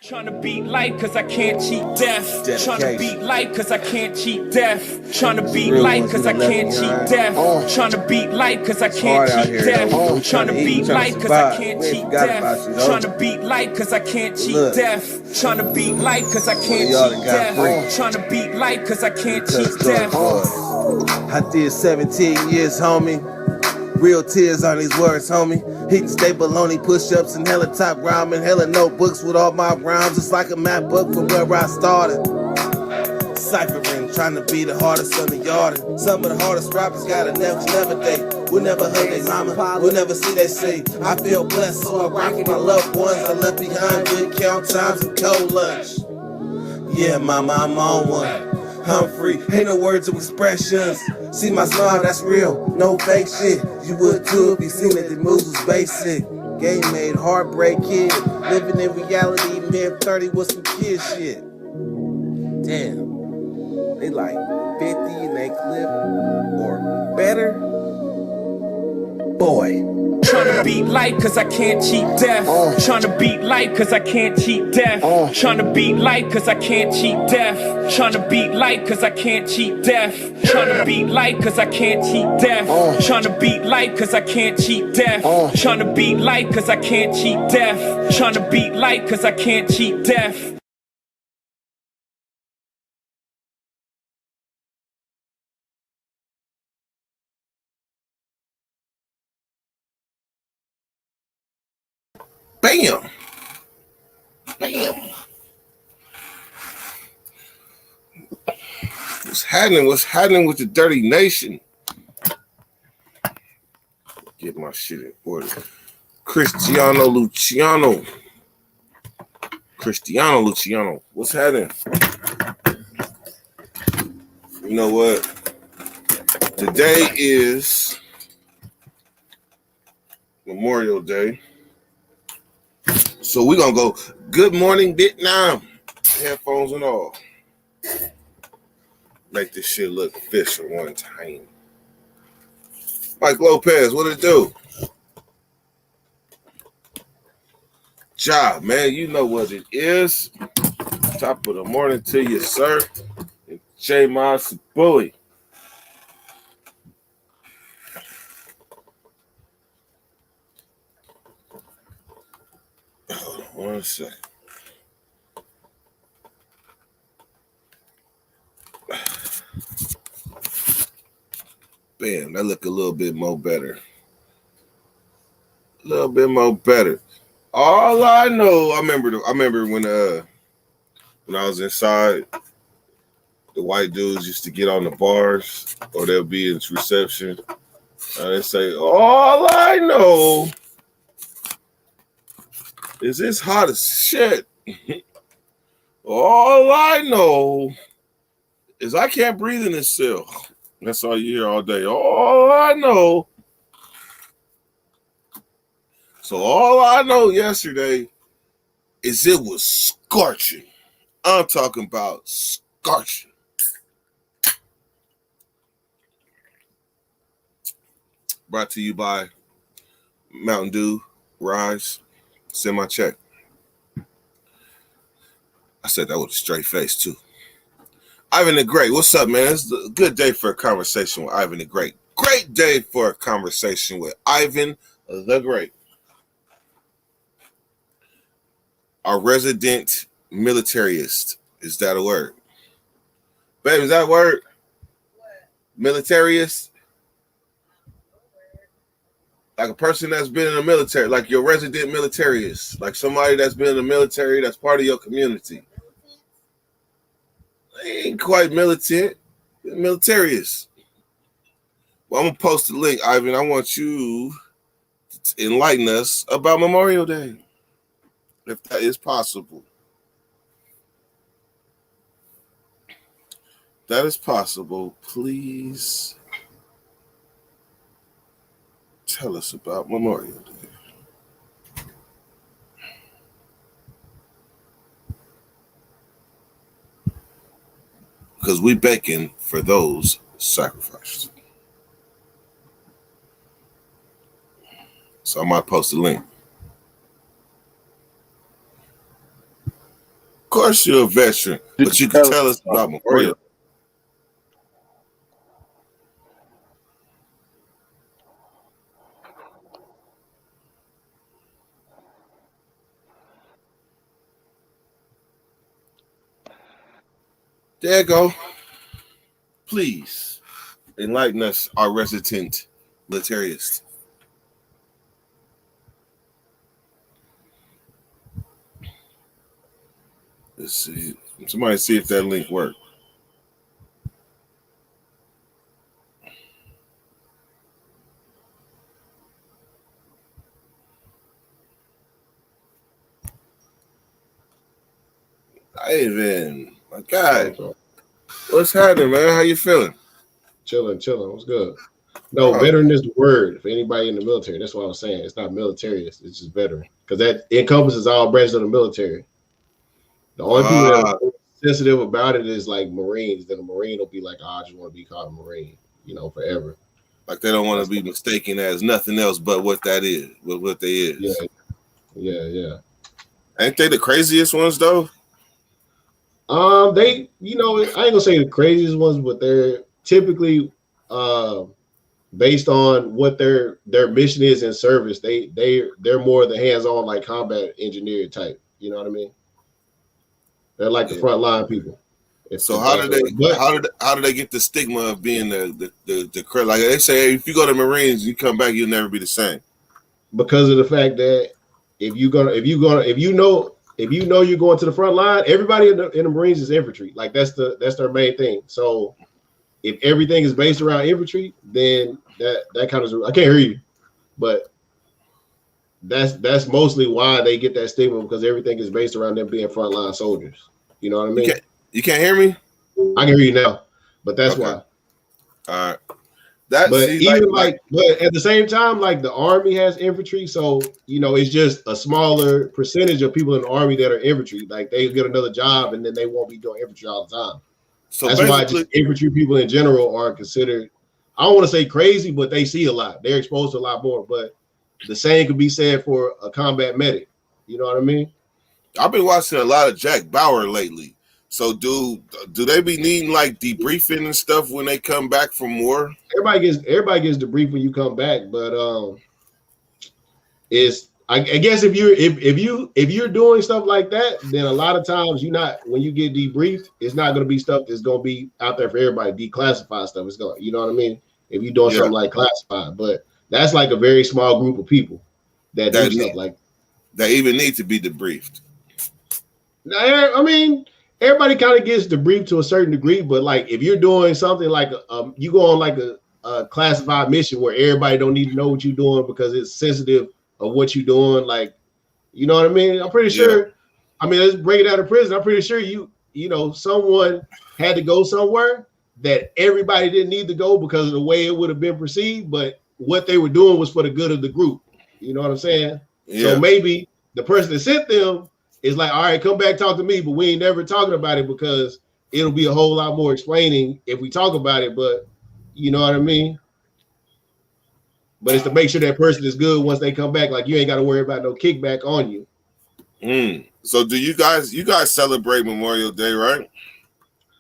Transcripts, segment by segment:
Tryna beat life cause I can't cheat death. Tryna beat life cause I can't cheat death. Tryna beat life cause I can't cheat death. Tryna beat life cause I can't cheat death. Tryna beat life cause I can't cheat death. Tryna beat life cause I can't cheat death. Tryna beat life cause I can't cheat death. Tryna beat life cause I can't cheat death. I did 17 years, homie. Real tears on these words, homie. Hitting staple baloney push-ups and hella top rhyming, hella notebooks with all my rhymes. It's like a map book from where I started. Ciphering, trying to be the hardest on the yard. Some of the hardest rappers got a never day. We'll never hug their mama, we'll never see they say. I feel blessed, so I rock with my loved ones. I left behind good count times and cold lunch. Yeah, mama, I'm on one. I'm free, ain't no words of expressions. See my smile, that's real, no fake shit. You would too if you seen that the moves was basic. Game made, heartbreak kid. Living in reality, mid-30 with some kid shit. Damn, they like 50 in they clip or better. Boy. Tryna beat life cause I can't cheat death. Tryna beat life cause I can't cheat death. Tryna beat life cause I can't cheat death. Tryna beat life cause I can't cheat death. Tryna beat life cause I can't cheat death. Tryna beat life cause I can't cheat death. Tryna beat life cause I can't cheat death. Tryna beat life cause I can't cheat death. Bam! Bam! What's happening? What's happening with the Dirty Nation? Get my shit in order. Cristiano Luciano. What's happening? You know what? Today is Memorial Day. So we're going to go good morning Vietnam. Headphones and all. Make this shit look official one time. Mike Lopez, what it do? Job, man, you know what it is. Top of the morning to you, sir. And J. Moss Bully. Hold on 1 second. Bam, that look a little bit more better. A little bit more better. All I know, I remember when I was inside, the white dudes used to get on the bars or they'll be in reception. And they say, all I know is it's hot as shit. All I know is I can't breathe in this cell. That's all you hear all day. All I know. So all I know yesterday is it was scorching. I'm talking about scorching. Brought to you by Mountain Dew, Rise. Send my check. I said that with a straight face, too. Ivan the Great, what's up, man? It's a good day for a conversation with Ivan the Great. Great day for a conversation with Ivan the Great. Our resident militarist. Is that a word? Babe, is that a word? What? Militarist? Like a person that's been in the military, like your resident militarist, like somebody that's been in the military that's part of your community. They ain't quite militant, militarist. Well, I'm going to post the link, Ivan. I want you to enlighten us about Memorial Day, if that is possible. If that is possible, please tell us about Memorial Day. Because we beckon for those sacrificed. So I might post a link. course you're a veteran, but you can tell us about Memorial. There you go. Please enlighten us, our resident militarist. Let's see. Somebody see if that link worked. Ivan, my God. What's happening, man? How you feeling? Chilling. What's good? No, veteran is the word for anybody in the military. That's what I was saying. It's not military. It's just veteran because that encompasses all branches of the military. The only people that are sensitive about it is like Marines. Then a Marine will be like, oh, I just want to be called a Marine, forever. Like they don't want to be mistaken as nothing else but what that is, what they is. Yeah. Ain't they the craziest ones though? They, I ain't gonna say the craziest ones, but they're typically based on what their mission is in service. They're more the hands-on like combat engineer type. You know what I mean? They're like the front line people. So how do they get the stigma of being the like they say if you go to Marines you come back you'll never be the same? Because of the fact that if you know you're going to the front line, everybody in the Marines is infantry. Like that's their main thing. So if everything is based around infantry, then that kind of I can't hear you, but that's mostly why they get that stigma because everything is based around them being frontline soldiers. You know what I mean? You can't hear me? I can hear you now, but that's why. All right. But at the same time, like the Army has infantry, so it's just a smaller percentage of people in the Army that are infantry. Like they get another job and then they won't be doing infantry all the time. So that's why just infantry people in general are considered. I don't want to say crazy, but they see a lot. They're exposed to a lot more. But the same could be said for a combat medic. You know what I mean? I've been watching a lot of Jack Bauer lately. So do they be needing like debriefing and stuff when they come back from war? Everybody gets debriefed when you come back, but I guess if you're doing stuff like that, then a lot of times when you get debriefed, it's not going to be stuff that's going to be out there for everybody. Declassified stuff. It's going, you know what I mean? If you're doing something like classified, but that's like a very small group of people that do stuff like that even need to be debriefed. Now, I mean, everybody kind of gets debriefed to a certain degree, but like if you're doing something like you go on like a classified mission where everybody don't need to know what you're doing because it's sensitive of what you're doing, like you know what I mean? I'm pretty sure. I mean, let's break it out of prison. I'm pretty sure someone had to go somewhere that everybody didn't need to go because of the way it would have been perceived, but what they were doing was for the good of the group. You know what I'm saying? Yeah. So maybe the person that sent them is like, all right, come back, talk to me, but we ain't never talking about it because it'll be a whole lot more explaining if we talk about it, but you know what I mean? But it's to make sure that person is good once they come back. Like you ain't got to worry about no kickback on you. So do you guys celebrate Memorial Day, right?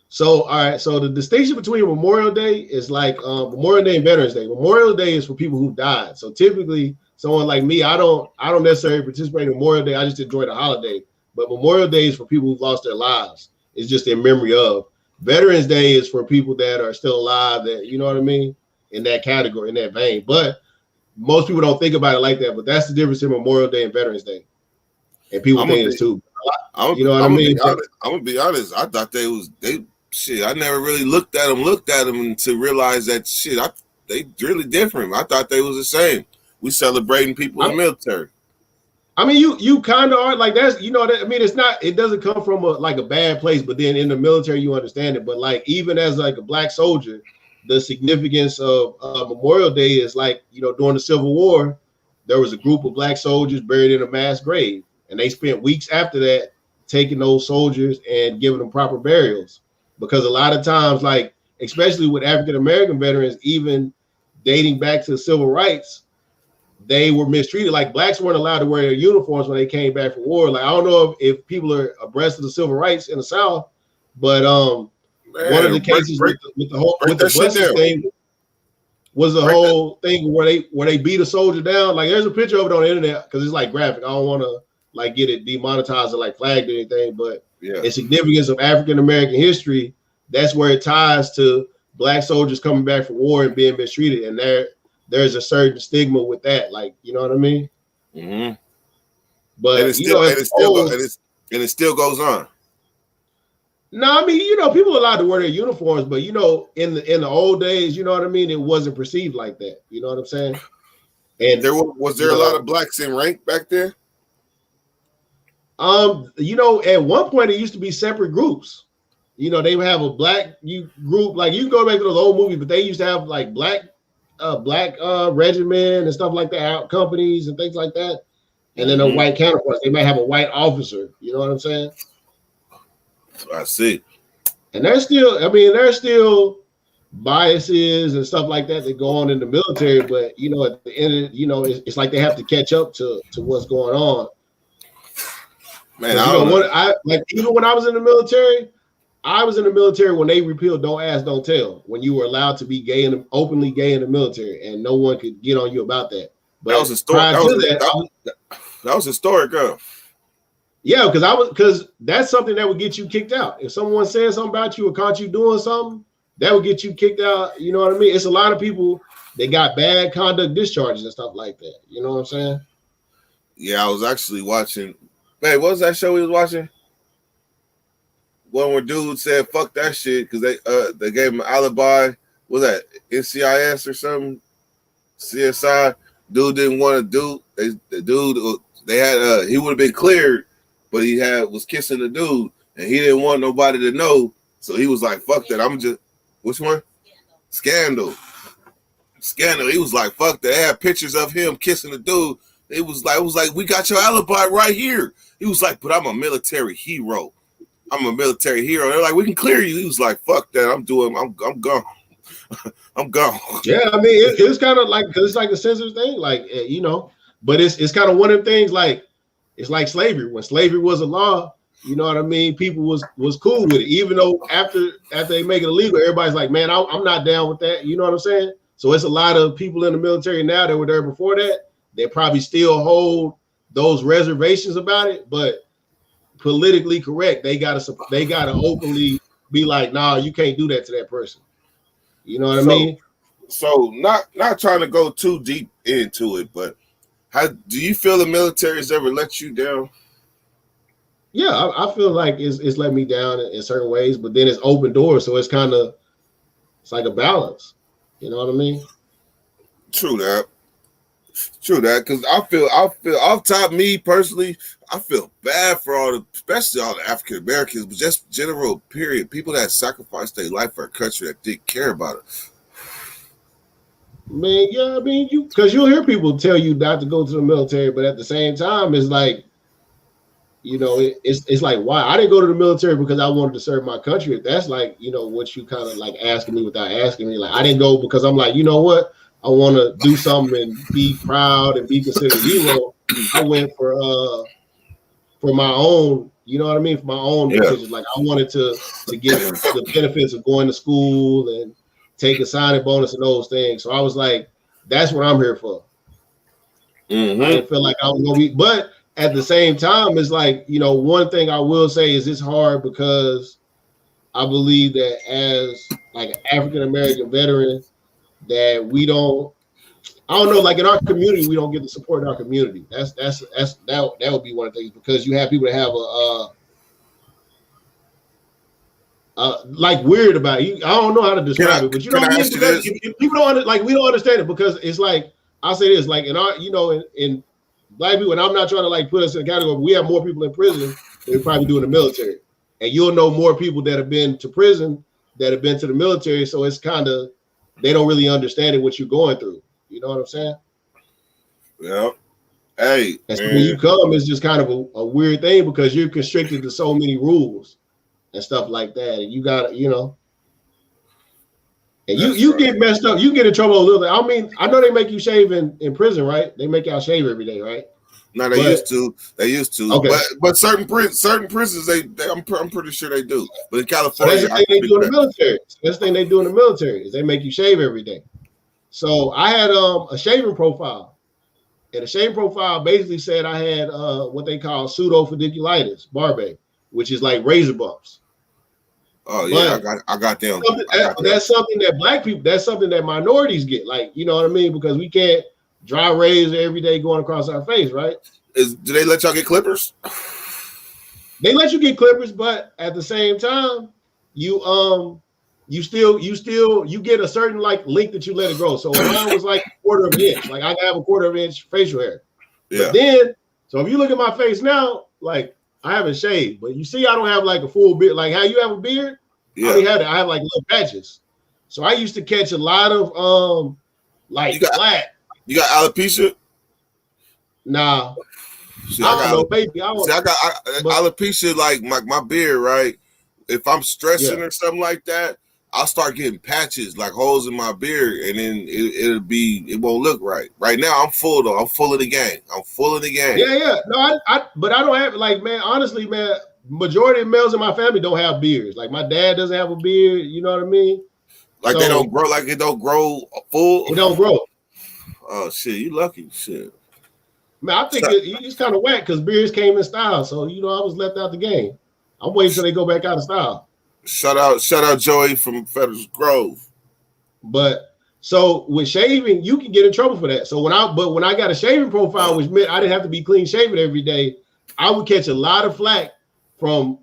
So, all right. So the distinction between Memorial Day is like Memorial Day and Veterans Day. Memorial Day is for people who died. So typically someone like me, I don't necessarily participate in Memorial Day. I just enjoy the holiday. But Memorial Day is for people who've lost their lives. It's just in memory of. Veterans Day is for people that are still alive, that, you know what I mean? In that category, in that vein. But most people don't think about it like that. But that's the difference in Memorial Day and Veterans Day. And people think it's too. You know what I mean? I'm gonna be honest. I thought I never really looked at them to realize that they really different. I thought they was the same. We celebrating people in the military. I mean, you kind of are like that's, I mean, it doesn't come from a bad place, but then in the military, you understand it. But like, even as like a black soldier, the significance of Memorial Day is like, during the Civil War, there was a group of black soldiers buried in a mass grave. And they spent weeks after that taking those soldiers and giving them proper burials. Because a lot of times, like, especially with African-American veterans, even dating back to civil rights, they were mistreated. Like blacks weren't allowed to wear their uniforms when they came back from war. Like I don't know if people are abreast of the civil rights in the South, but Man, one of the cases with the buses thing was the whole thing where they beat a soldier down. Like there's a picture of it on the internet because it's like graphic. I don't want to like get it demonetized or like flagged or anything, but the significance of African American history, that's where it ties to black soldiers coming back from war and being mistreated, and there's a certain stigma with that, like you know what I mean. Mm-hmm. But and it still goes on. No, I mean, people are allowed to wear their uniforms, but in the old days, you know what I mean, it wasn't perceived like that. You know what I'm saying? And was there a lot of blacks in rank back there? At one point it used to be separate groups. They would have a black group, like you can go back to those old movies, but they used to have like black regiment and stuff like that, out companies and things like that. And then a white counterparts. They might have a white officer. You know what I'm saying? I see. And there's still biases and stuff like that go on in the military, but at the end of it's like they have to catch up to what's going on. Man, even when I was in the military, when they repealed Don't Ask, Don't Tell, when you were allowed to be openly gay in the military, and no one could get on you about that. But that was historic. That was historic, girl. Yeah, because that's something that would get you kicked out. If someone said something about you or caught you doing something, that would get you kicked out. You know what I mean? It's a lot of people that got bad conduct discharges and stuff like that. You know what I'm saying? Yeah, I was actually watching. Man, what was that show we was watching? One where dude said "fuck that shit" because they gave him an alibi. What was that NCIS or something? CSI. Dude didn't want to do. They had he would have been cleared, but he was kissing the dude, and he didn't want nobody to know. So he was like, "Fuck that! I'm just which one? Scandal. He was like, "Fuck that!" They had pictures of him kissing the dude. It was like we got your alibi right here. He was like, "But I'm a military hero. I'm a military hero." They're like, "We can clear you." He was like, "Fuck that! I'm gone. I'm gone." Yeah, I mean, it's kind of like because it's like a sensitive thing, like but it's kind of one of the things like it's like slavery. When slavery was a law, you know what I mean, people was cool with it, even though after they make it illegal, everybody's like, man, I'm not down with that. You know what I'm saying? So it's a lot of people in the military now that were there before that. They probably still hold those reservations about it, but politically correct, they gotta openly be like, nah, you can't do that to that person. You know what I mean? So not trying to go too deep into it, but how do you feel the military has ever let you down? Yeah, I feel like it's let me down in certain ways, but then it's open doors, so it's like a balance. You know what I mean? True that, because I feel off top, me personally, I feel bad for especially all the African Americans, but just general period, people that sacrificed their life for a country that didn't care about it. Man, yeah, I mean, because you'll hear people tell you not to go to the military, but at the same time, it's like, it's like, why? I didn't go to the military because I wanted to serve my country. If that's like, what you kind of like asking me without asking me, like I didn't go because I'm like, you know what? I want to do something and be proud and be considered a hero. I went for my own, you know what I mean? For my own decisions. Like I wanted to get the benefits of going to school and take a signing bonus and those things. So I was like, that's what I'm here for. Mm-hmm. I didn't feel like I was gonna be, but at the same time, it's like, one thing I will say is it's hard because I believe that as like an African American veteran, that I don't know, like in our community, we don't get the support in our community. That would be one of the things, because you have people that have like weird about it. I don't know how to describe it, but you know what I mean? Because if people don't we don't understand it, because it's like, I'll say this, like in our, in Black people, and I'm not trying to like put us in a category, but we have more people in prison than we probably do in the military. And you'll know more people that have been to prison that have been to the military. So it's kind of, they don't really understand what you're going through. You know what I'm saying? Yeah. Hey, and so when you come, it's just kind of a weird thing, because you're constricted to so many rules and stuff like that. And you got to, And you get messed up. You get in trouble a little bit. I mean, I know they make you shave in prison, right? They make y'all shave every day, right? No, they used to. They used to. Okay. But certain prisons, I'm pretty sure they do. But in So California, that's the thing they do in the military. That's the thing they do in the military is they make you shave every day. So I had a shaving profile, and the shaving profile basically said I had what they call pseudo-folliculitis, barbe, which is like razor bumps. Oh yeah, I got them. That's something that black people. That's something that minorities get. Like, you know what I mean? Because we can't dry razor every day going across our face, right? Do they let y'all get clippers? They let you get clippers, but at the same time, you get a certain like length that you let it grow. So mine was like a quarter of an inch. Like I have a quarter of an inch facial hair. Yeah. But then, so if you look at my face now, like I haven't shaved, but you see I don't have like a full beard. Like how you have a beard? Yeah. I have like little patches. So I used to catch a lot of flat. You got alopecia? Nah. See, I got alopecia, like my beard, right? If I'm stressing or something like that, I'll start getting patches, like holes in my beard, and then it won't look right. Right now, I'm full though. I'm full of the game. Yeah. No, but I don't have like, man. Honestly, man, majority of males in my family don't have beards. Like my dad doesn't have a beard. You know what I mean? Like so, they don't grow. Like it don't grow full. It don't grow. Oh shit, you lucky shit. Man, I think it's kind of whack because beards came in style. So I was left out the game. I'm waiting till they go back out of style. Shout out Joey from Federal Grove. But so with shaving, you can get in trouble for that. So when I got a shaving profile, which meant I didn't have to be clean shaven every day, I would catch a lot of flack from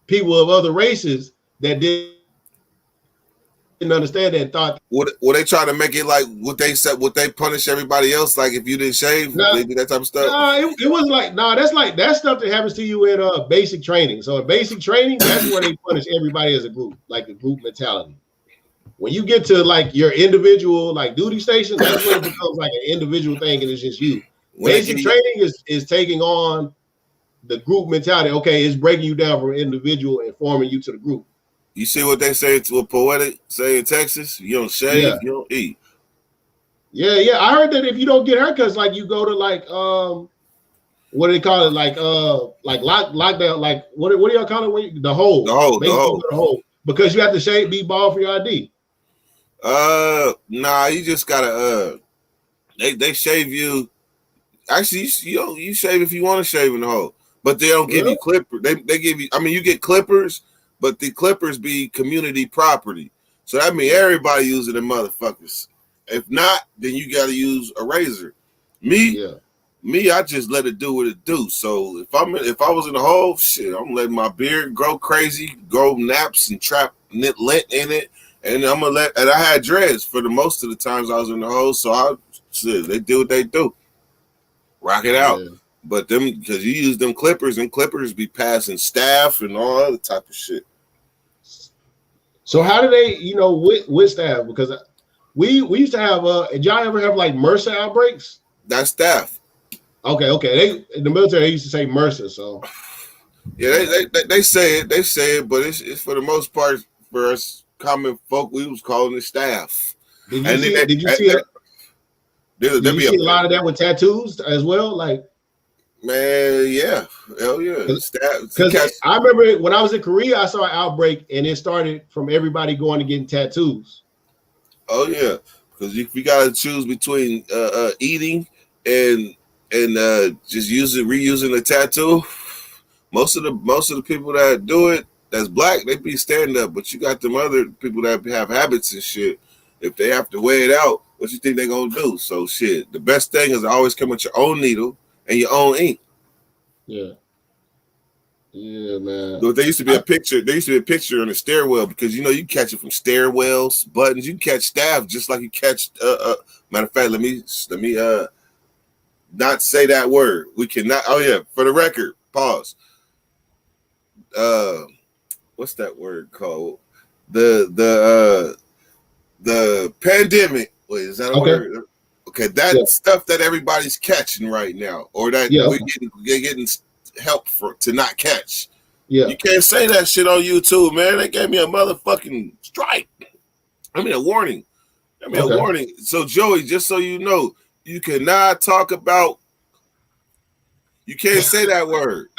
people of other races that didn't understand that and thought. Were they trying to make it like what they said? Would they punish everybody else? Like if you didn't shave, they do that type of stuff. It wasn't like that's stuff that happens to you in basic training. So in basic training, that's where they punish everybody as a group, like a group mentality. When you get to like your individual like duty station, that's when it becomes like an individual thing and it's just you. Basic training is taking on the group mentality. Okay, it's breaking you down from an individual and forming you to the group. You see what they say to a poetic say in Texas? You don't shave, you don't eat. Yeah. I heard that if you don't get haircuts, like you go to like what do they call it? Like lockdown, like what do y'all call it? The hole. The hole. Because you have to be bald for your ID. Nah, you just gotta they shave you. Actually, you shave if you want to shave in the hole, but they don't give you clippers. They give you. I mean, you get clippers. But the clippers be community property. So that means everybody using them motherfuckers. If not, then you got to use a razor. Me, I just let it do what it do. So if I was in the hole, shit, I'm letting my beard grow crazy, grow naps and trap lint in it. And and I had dreads for the most of the times I was in the hole. So they do what they do. Rock it out. But because you use them clippers, and clippers be passing staff and all other type of shit. So how do they, with staff? Because we used to have, did y'all ever have like MRSA outbreaks? That's staff. Okay. In the military, they used to say MRSA. So yeah, they say it, but it's for the most part for us common folk, we was calling it staff. Did you see a lot of that with tattoos as well? Like, man, yeah, hell yeah. Because I remember when I was in Korea, I saw an outbreak, and it started from everybody going and getting tattoos. Oh yeah, because we gotta choose between eating and just reusing the tattoo. Most of the people that do it that's black, they be stand up, but you got them other people that have habits and shit. If they have to weigh it out, what you think they gonna do? So shit, the best thing is always come with your own needle and your own ink. Yeah, man. But there used to be a picture. There used to be a picture on the stairwell because you catch it from stairwells, buttons. You catch staff just like you catch. Matter of fact, let me not say that word. We cannot. Oh yeah, for the record, pause. What's that word called? The pandemic. Wait, is that a word? Okay, that's stuff that everybody's catching right now, or that we're getting help to not catch. Yeah, you can't say that shit on YouTube, man. They gave me a motherfucking strike. I mean a warning. A Okay. warning. So Joey, just so you know, you cannot talk about. You can't say that word.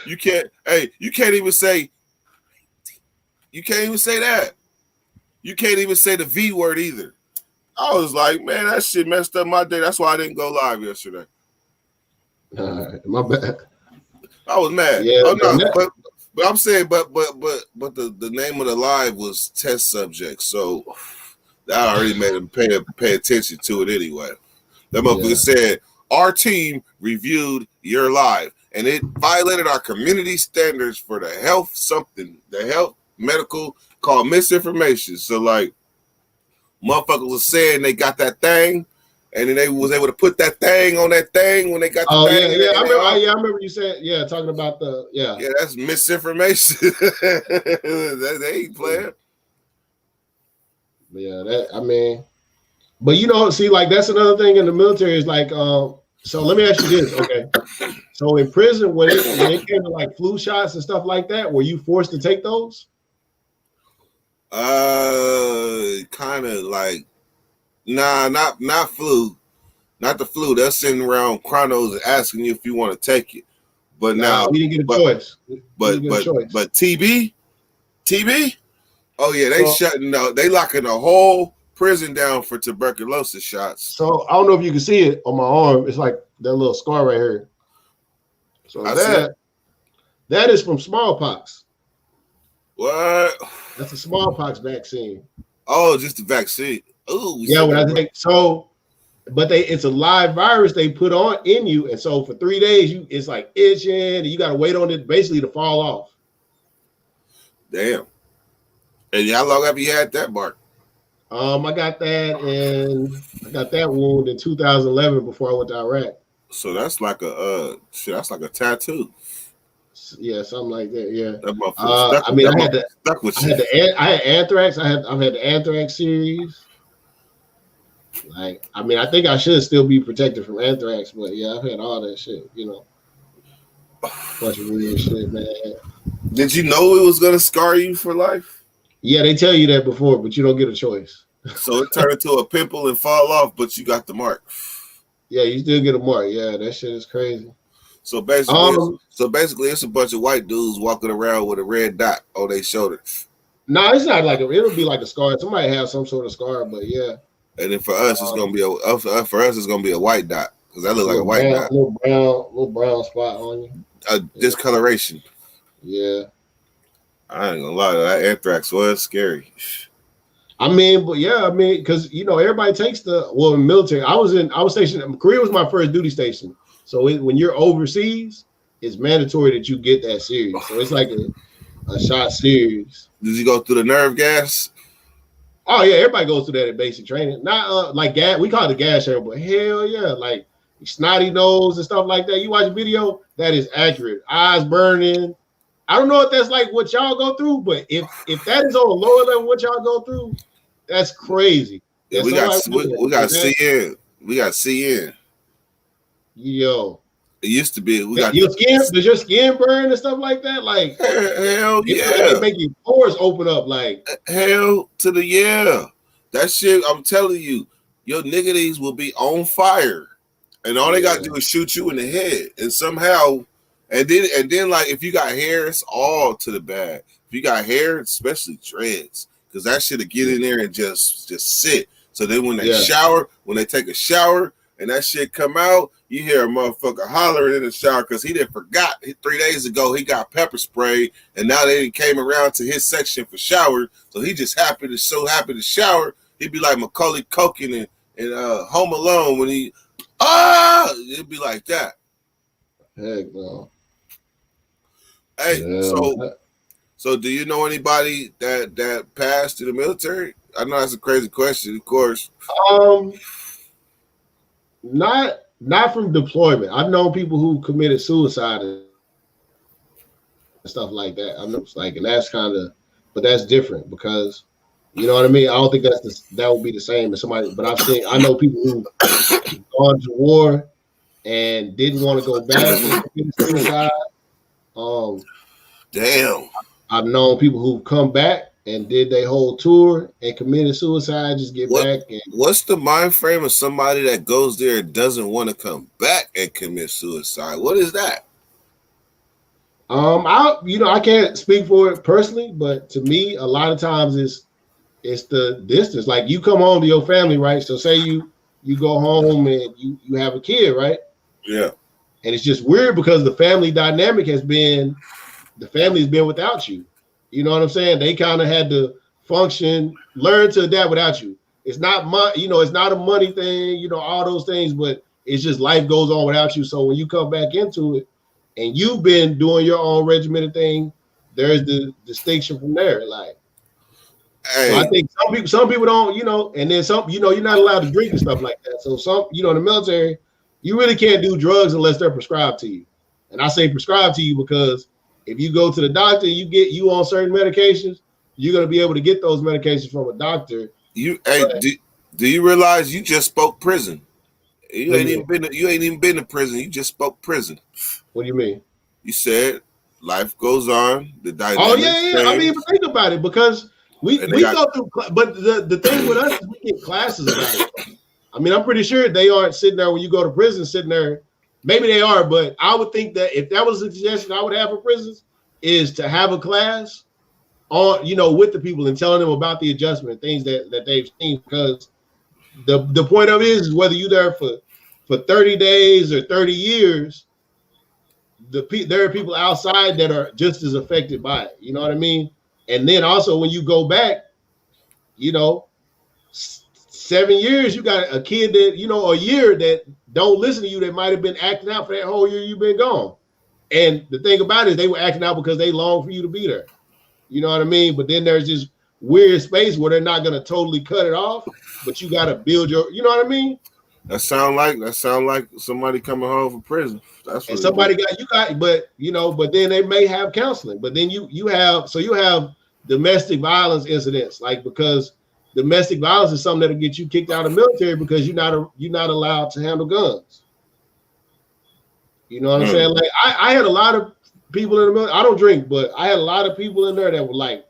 You can't. Hey, you can't even say. You can't even say that. You can't even say the V word either. I was like, man, that shit messed up my day. That's why I didn't go live yesterday. My bad. I was mad. Yeah, Oh no, but I'm saying, but the name of the live was test subject, so I already made him pay attention to it anyway. That motherfucker said our team reviewed your live, and it violated our community standards for the health medical called misinformation. So like, motherfuckers was saying they got that thing, and then they was able to put that thing on that thing when they got the thing. Yeah. I remember you said talking about the Yeah, that's misinformation. They ain't playing. Yeah, but you know, see, like that's another thing in the military is like, so let me ask you this, okay? So in prison, when it came to like flu shots and stuff like that, were you forced to take those? Kind of like, nah, not flu, not the flu. They're sitting around chronos and asking you if you want to take it. But now we didn't get a choice. But TB. Oh yeah, they shutting out. They locking the whole prison down for tuberculosis shots. So I don't know if you can see it on my arm. It's like that little scar right here. So that is from smallpox. What? That's a smallpox vaccine. Oh, just the vaccine. Oh, yeah. When I think so, but it's a live virus they put on in you, and so for 3 days it's like itching, and you got to wait on it basically to fall off. Damn. And how long have you had that, Mark? I got that wound in 2011 before I went to Iraq. So that's like a that's like a tattoo. Yeah, something like that. Yeah. That I had anthrax. I've had the anthrax series. Like, I mean, I think I should still be protected from anthrax, but yeah, I've had all that shit. You know, bunch of weird shit, man. Did you know it was gonna scar you for life? Yeah, they tell you that before, but you don't get a choice. So it turned into a pimple and fall off, but you got the mark. Yeah, you still get a mark. Yeah, that shit is crazy. So basically, it's a bunch of white dudes walking around with a red dot on their shoulders. No, it's not like it'll be like a scar. Somebody have some sort of scar, but yeah. And then for us, it's gonna be a white dot because that looks like a white dot. Little brown spot on you. Discoloration. Yeah. I ain't gonna lie, that anthrax was scary. I mean, because you know everybody takes military. I was stationed. Korea was my first duty station. So when you're overseas, it's mandatory that you get that series. So it's like a shot series. Did you go through the nerve gas? Oh yeah, everybody goes through that in basic training. Not like gas. We call it the gas share, but hell yeah, like snotty nose and stuff like that. You watch a video, that is accurate. Eyes burning. I don't know if that's like what y'all go through, but if that is on a lower level, what y'all go through, that's crazy. Yeah, we got CN. We got CN. Yo, it used to be. Does your skin burn and stuff like that? Like hell yeah, it make your pores open up. Like hell to the yeah. That shit, I'm telling you, your niggities will be on fire, and all they got to do is shoot you in the head, and somehow, and then like if you got hair, it's all to the bad. If you got hair, especially dreads, because that shit'll get in there and just sit. So then when they take a shower. And that shit come out, you hear a motherfucker hollering in the shower because he didn't forgot 3 days ago he got pepper spray, and now they came around to his section for shower, so he just happy to shower. He'd be like Macaulay Culkin in Home Alone when it'd be like that. Heck no. Hey, so do you know anybody that passed in the military? I know that's a crazy question, of course. Not from deployment. I've known people who committed suicide and stuff like that. I know, and that's but that's different because you know what I mean. I don't think that would be the same as somebody. But I know people who gone to war and didn't want to go back and committed suicide. Damn. I've known people who've come back and did their whole tour and committed suicide, just get back. And what's the mind frame of somebody that goes there and doesn't want to come back and commit suicide? What is that? I can't speak for it personally, but to me, a lot of times it's the distance. Like you come home to your family, right? So say you go home and you have a kid, right? Yeah. And it's just weird because the family dynamic has been without you. You know what I'm saying? They kind of had to function, learn to adapt without you. It's not it's not a money thing, all those things, but it's just life goes on without you. So when you come back into it and you've been doing your own regimented thing, there's the distinction from there. Like, so I think some people don't, and then some, you're not allowed to drink and stuff like that. So some, in the military, you really can't do drugs unless they're prescribed to you. And I say prescribed to you because if you go to the doctor and you on certain medications, you're gonna be able to get those medications from a doctor. Do you realize you just spoke prison? You ain't even been to prison. You just spoke prison. What do you mean? You said life goes on. The dynamics. Oh yeah. I mean, think about it because we go through. But the thing with us is we get classes about it. I mean, I'm pretty sure they aren't sitting there when you go to prison, sitting there. Maybe they are, but I would think that if that was a suggestion I would have for prisons, is to have a class on, with the people and telling them about the adjustment, things that they've seen. Because the point of it is whether you're there for 30 days or 30 years, there are people outside that are just as affected by it. You know what I mean? And then also when you go back, 7 years, you got a kid that, a year that don't listen to you that might have been acting out for that whole year you've been gone. And the thing about it is they were acting out because they long for you to be there. You know what I mean? But then there's this weird space where they're not going to totally cut it off, but you got to build you know what I mean? That sound like somebody coming home from prison. That's what somebody but then they may have counseling. But then you have domestic violence incidents, like because domestic violence is something that'll get you kicked out of the military because you're not allowed to handle guns. You know what I'm saying? Like I had a lot of people in the military. I don't drink, but I had a lot of people in there that were like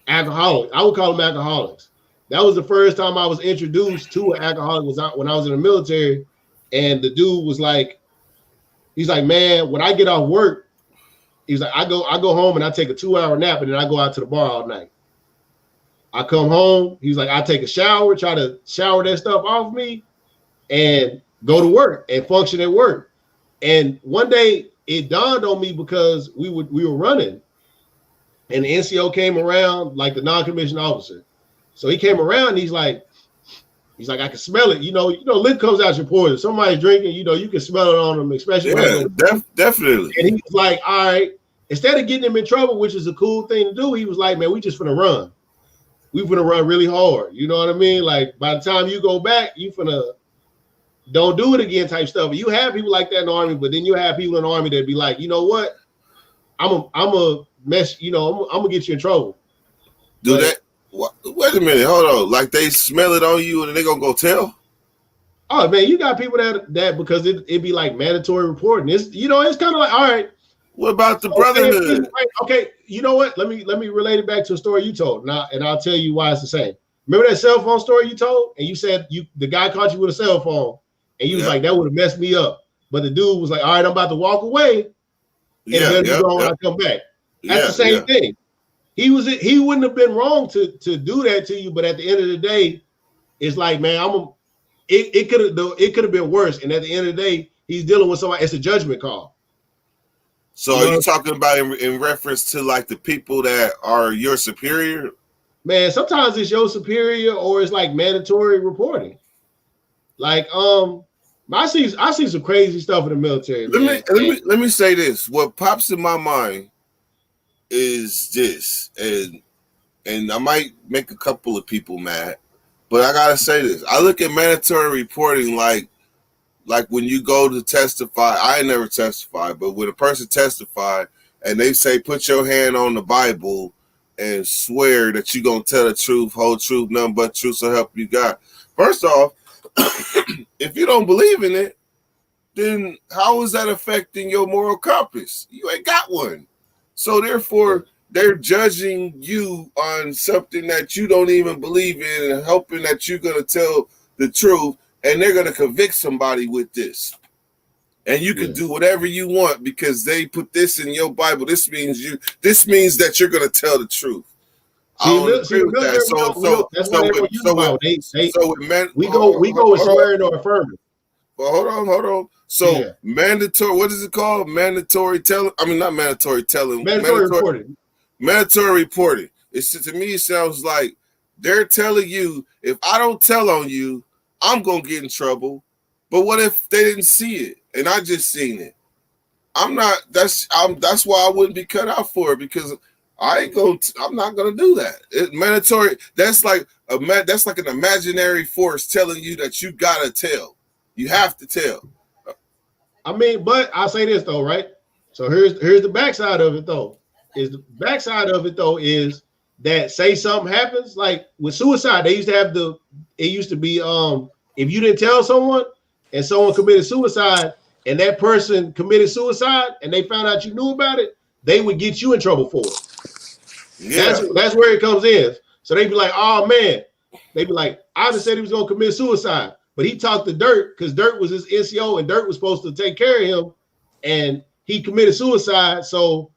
alcoholics. I would call them alcoholics. That was the first time I was introduced to an alcoholic was when I was in the military, and the dude was like, he's like, man, when I get off work, he's like, I go home and I take a 2-hour nap and then I go out to the bar all night. I come home, he's like, I take a shower, try to shower that stuff off me, and go to work and function at work. And one day it dawned on me because we were running, and the NCO came around, like the non-commissioned officer. So he came around and he's like, I can smell it. Liquor comes out your pores. If somebody's drinking, you can smell it on them, especially. Yeah, definitely. And he was like, all right, instead of getting him in trouble, which is a cool thing to do, he was like, man, we just finna run. We finna run really hard. You know what I mean? Like by the time you go back, you finna don't do it again type stuff. You have people like that in the army, but then you have people in the army that be like, you know what? I'm a mess, I'm gonna get you in trouble. Wait a minute, hold on. Like they smell it on you and they gonna go tell? Oh man, you got people that because it be like mandatory reporting. It's it's kind of like, all right. What about the brotherhood? Okay, you know what? Let me relate it back to a story you told now, and I'll tell you why it's the same. Remember that cell phone story you told, and you said the guy caught you with a cell phone, and you was like, that would have messed me up. But the dude was like, all right, I'm about to walk away, and then when I come back. That's the same thing. He wouldn't have been wrong to do that to you, but at the end of the day, it's like, man, it could have been worse. And at the end of the day, he's dealing with somebody. It's a judgment call. So are you talking about in reference to like the people that are your superior? Man, sometimes it's your superior or it's like mandatory reporting. Like I see some crazy stuff in the military. Let me say this. What pops in my mind is this, and I might make a couple of people mad, but I gotta say this. I look at mandatory reporting like when you go to testify. I ain't never testified, but when a person testified and they say put your hand on the Bible and swear that you're gonna tell the truth, whole truth, nothing but truth, so help you God. First off, if you don't believe in it, then how is that affecting your moral compass? You ain't got one. So therefore, they're judging you on something that you don't even believe in and hoping that you're going to tell the truth, and they're going to convict somebody with this. And you can do whatever you want because they put this in your Bible. This means that you're going to tell the truth. I don't agree with that. We go swearing or affirming. Well, hold on. So mandatory, what is it called? Mandatory telling. I mean, not mandatory telling. Mandatory reporting. Mandatory reporting. To me, it sounds like they're telling you, if I don't tell on you, I'm gonna get in trouble. But what if they didn't see it and I just seen it? That's why I wouldn't be cut out for it, because I'm not gonna do that. Mandatory. That's like an imaginary force telling you that you gotta tell. You have to tell. I mean, but I'll say this though, right? So here's the backside of it though. Is that, say something happens, like with suicide, it used to be if you didn't tell someone and someone committed suicide and that person committed suicide and they found out you knew about it, they would get you in trouble for it. Yeah. That's where it comes in. So they'd be like, oh man, they'd be like, I just said he was gonna commit suicide. But he talked to Dirt because Dirt was his NCO and Dirt was supposed to take care of him, and he committed suicide. So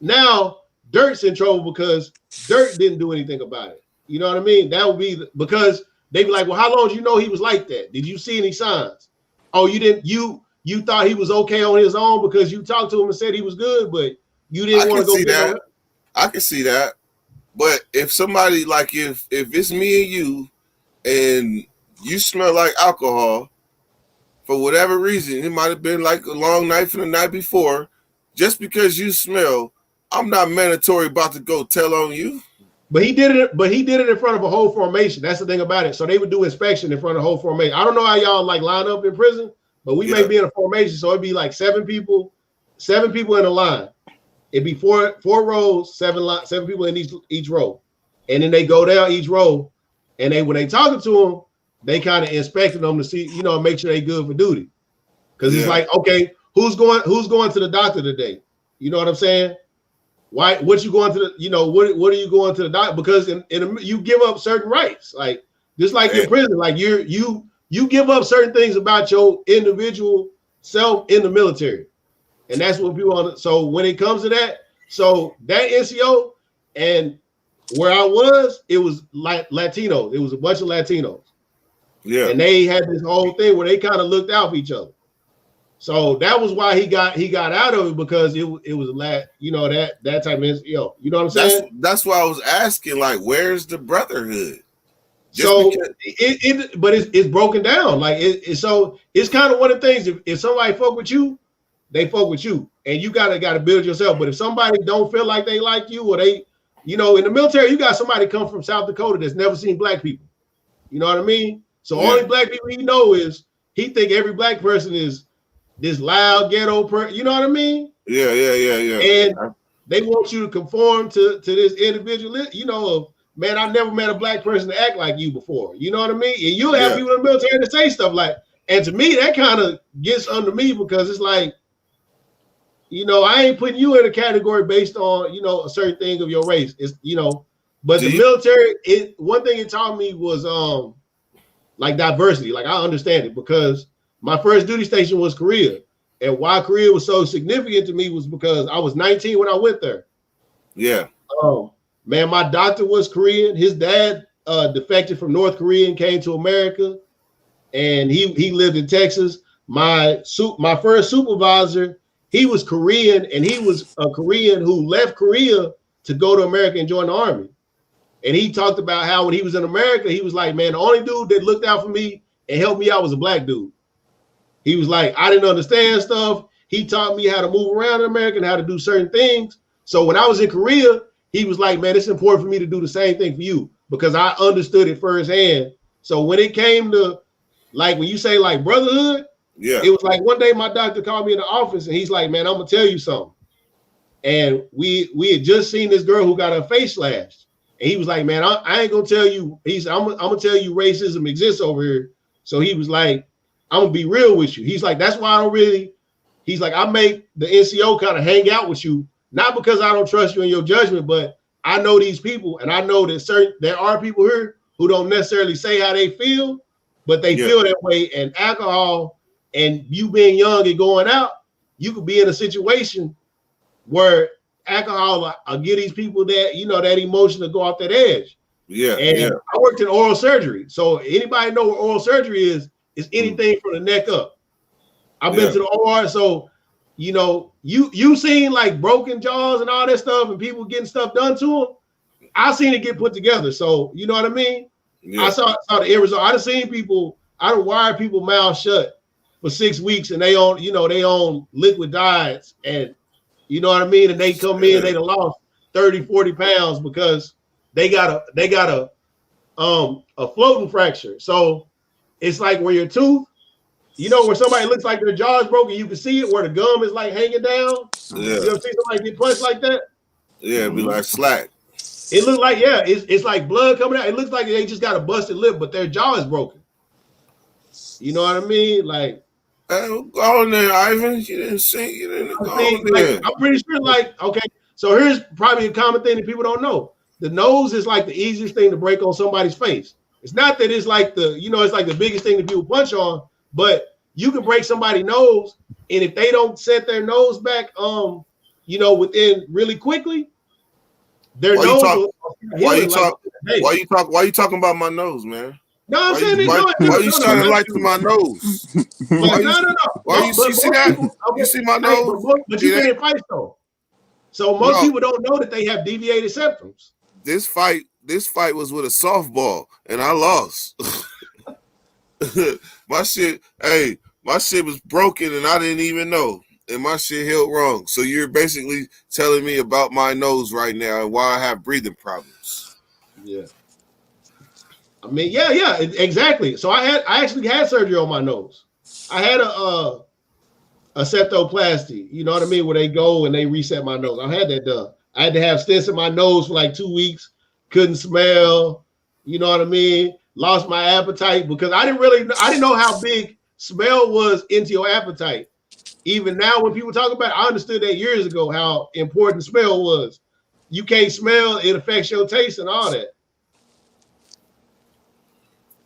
now Dirt's in trouble because Dirt didn't do anything about it. You know what I mean? That would be because they'd be like, well, how long did you know he was like that? Did you see any signs? Oh, you didn't. You thought he was okay on his own because you talked to him and said he was good, but you didn't want to go get that. I can see that. But if somebody, like if it's me and you and you smell like alcohol, for whatever reason, it might have been like a long night from the night before, just because you smell, I'm not mandatory about to go tell on you. But he did it in front of a whole formation. That's the thing about it. So they would do inspection in front of the whole formation. I don't know how y'all like line up in prison, but we may be in a formation. So it'd be like seven people in a line. It'd be four rows, seven people in each row. And then they go down each row, and when they talking to them, they kind of inspecting them to see, make sure they good for duty. Because it's like, okay, who's going to the doctor today? You know what I'm saying? Why? What you going to the? What are you going to the doctor? Because you give up certain rights, like just like in prison, like you give up certain things about your individual self in the military, and that's what people want. So when it comes to that, so that NCO and where I was, it was like Latinos. It was a bunch of Latinos. Yeah, and they had this whole thing where they kind of looked out for each other. So that was why he got out of it, because it was that type of NCO. You know what I'm saying? That's why I was asking, like, where's the brotherhood? But it's broken down. Like so it's kind of one of the things. If somebody fuck with you, they fuck with you, and you gotta build yourself. But if somebody don't feel like they like you, or they, in the military, you got somebody come from South Dakota that's never seen black people. You know what I mean? So only black people he know is he think every black person is this loud ghetto person. You know what I mean? Yeah. And they want you to conform to this individual. Man, I've never met a black person to act like you before. You know what I mean? And you'll have people in the military to say stuff like, and to me, that kind of gets under me, because it's like, I ain't putting you in a category based on, a certain thing of your race. It's, but the military, one thing it taught me was like diversity. Like I understand it, because my first duty station was Korea. And why Korea was so significant to me was because I was 19 when I went there. Yeah. Man, my doctor was Korean. His dad defected from North Korea and came to America, and he lived in Texas. My first supervisor, he was Korean, and he was a Korean who left Korea to go to America and join the army. And he talked about how when he was in America, he was like, man, the only dude that looked out for me and helped me out was a black dude. He was like, I didn't understand stuff. He taught me how to move around in America and how to do certain things. So when I was in Korea, he was like, man, it's important for me to do the same thing for you, because I understood it firsthand. So when it came to, like, when you say like brotherhood, it was like one day my doctor called me in the office and he's like, man, I'm gonna tell you something. And we had just seen this girl who got her face slashed. And he was like, man, I ain't gonna tell you. He said, I'm gonna tell you racism exists over here. So he was like, I'm gonna be real with you. He's like, that's why I don't really, he's like, I make the NCO kind of hang out with you, not because I don't trust you in your judgment, but I know these people, and I know that there are people here who don't necessarily say how they feel, but they feel that way. And alcohol, and you being young and going out, you could be in a situation where alcohol will get these people that, you know, that emotion to go off that edge. Yeah. And I worked in oral surgery. So anybody know what oral surgery is anything from the neck up. I've been to the OR. So, you know, you seen like broken jaws and all that stuff and people getting stuff done to them. I seen it get put together. So, you know what I mean? Yeah. I saw the end result. I done seen people, I done wired people mouths shut for 6 weeks and they on liquid diets, and you know what I mean? And they come in, they done lost 30, 40 pounds because they got a floating fracture. So it's like where your tooth, you know, where somebody looks like their jaw is broken, you can see it where the gum is like hanging down. Yeah. You ever see somebody get punched like that? Yeah, it'd be like slack. It looked like, it's like blood coming out. It looks like they just got a busted lip, but their jaw is broken. You know what I mean? Like, go on there, Ivan. You didn't sing. You didn't go on there. Like, I'm pretty sure, like, okay, so here's probably a common thing that people don't know. The nose is like the easiest thing to break on somebody's face. It's not that it's like it's like the biggest thing that people punch on, but you can break somebody's nose, and if they don't set their nose back, within really quickly, their nose will. Why you talking about my nose, man? No, I'm saying why you sounding like to my nose? No. Why you see that? You see my nose? But you can't fight though. So most people don't know that they have deviated septums. This fight was with a softball, and I lost. My shit was broken, and I didn't even know. And my shit healed wrong. So you're basically telling me about my nose right now and why I have breathing problems. Yeah. I mean, yeah, exactly. So I actually had surgery on my nose. I had a septoplasty, you know what I mean, where they go and they reset my nose. I had that done. I had to have stents in my nose for like 2 weeks. Couldn't smell, you know what I mean? Lost my appetite because I didn't know how big smell was into your appetite. Even now, when people talk about it, I understood that years ago how important smell was. You can't smell, it affects your taste and all that.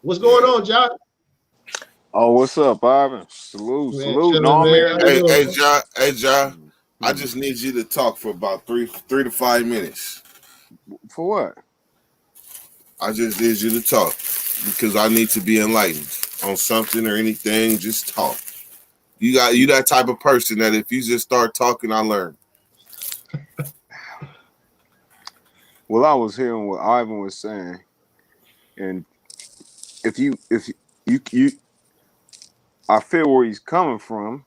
What's going on, John? Oh, what's up, Ivan? Salute. Hey, John. I just need you to talk for about 3 to 5 minutes. For what? I just need you to talk because I need to be enlightened on something or anything. Just talk. You that type of person that if you just start talking, I learn. Well, I was hearing what Ivan was saying, and if you, I feel where he's coming from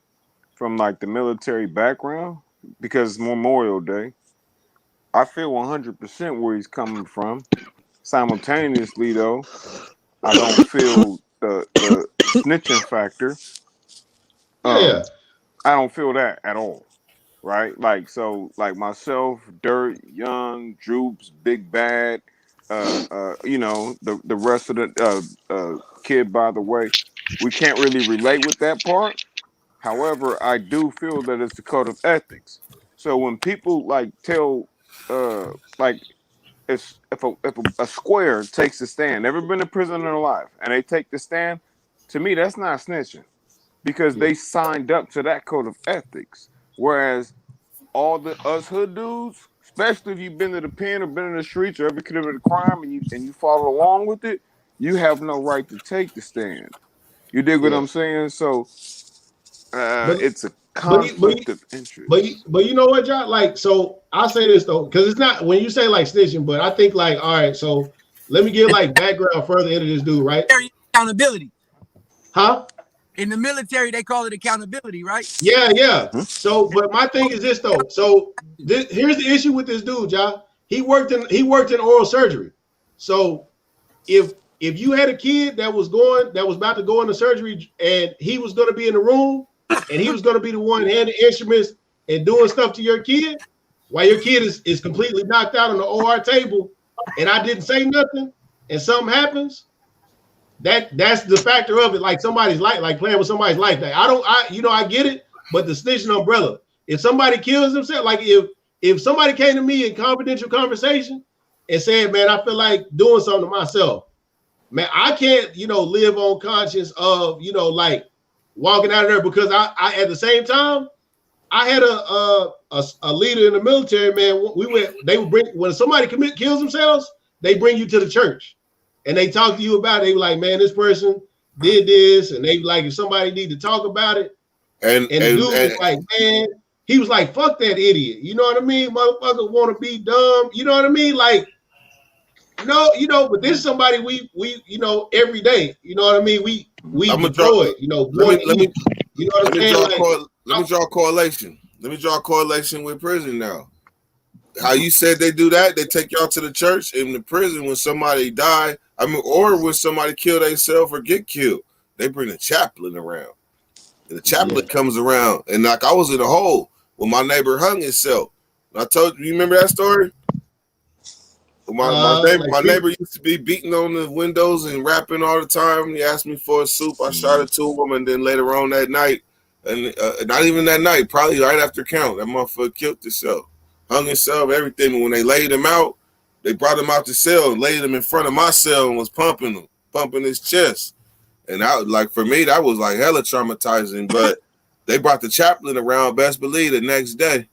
like the military background, because it's Memorial Day. I feel 100% where he's coming from. Simultaneously, though, I don't feel the snitching factor. I don't feel that at all, right? Like myself, Dirt, Young, Droops, Big Bad, the rest of the Kid, by the way, we can't really relate with that part. However, I do feel that it's the code of ethics. So when people tell if a square takes a stand, never been to prison in their life, and they take the stand, to me that's not snitching. Because they signed up to that code of ethics. Whereas all the us hood dudes, especially if you've been to the pen or been in the streets or ever committed a crime and you follow along with it, you have no right to take the stand. You dig what I'm saying? So it's a conflict of interest. But you know what, John? Like, so I'll say this though, because it's not when you say like snitching, but I think like, all right, so let me give like background further into this dude, right? Accountability. Huh? In the military, they call it accountability, right? Yeah. So, but my thing is this though. So here's the issue with this dude, John. He worked in oral surgery. So if you had a kid that was about to go into surgery and he was going to be in the room and he was going to be the one handing instruments and doing stuff to your kid while your kid is completely knocked out on the OR table and I didn't say nothing and something happens, that's the factor of it. Like somebody's life, like playing with somebody's life. Like I get it, but the snitching umbrella. If somebody kills themselves, like if somebody came to me in confidential conversation and said, man, I feel like doing something to myself, man, I can't, live on conscience of, like walking out of there because I at the same time, I had a leader in the military, man. They would bring, when somebody kills themselves, they bring you to the church and they talk to you about it. They were like, man, this person did this. And they like, if somebody need to talk about it. And the dude was like, man, he was like, fuck that idiot. You know what I mean? Motherfucker want to be dumb. You know what I mean? Like, no, but this is somebody we every day. You know what I mean? We throw it, let me you know what I'm saying? Let me draw a correlation. Let me draw a correlation with prison now. How you said they do that? They take y'all to the church in the prison when somebody die. Or when somebody kill themselves or get killed, they bring the chaplain around. And the chaplain comes around, and like I was in a hole when my neighbor hung himself. I told you remember that story? My neighbor used to be beating on the windows and rapping all the time. He asked me for a soup. I shot it to him, and then later on that night, and not even that night, probably right after count, that motherfucker killed himself, hung himself, everything. And when they laid him out, they brought him out the cell and laid him in front of my cell and was pumping his chest. And for me, that was like hella traumatizing. But they brought the chaplain around, best believe, the next day.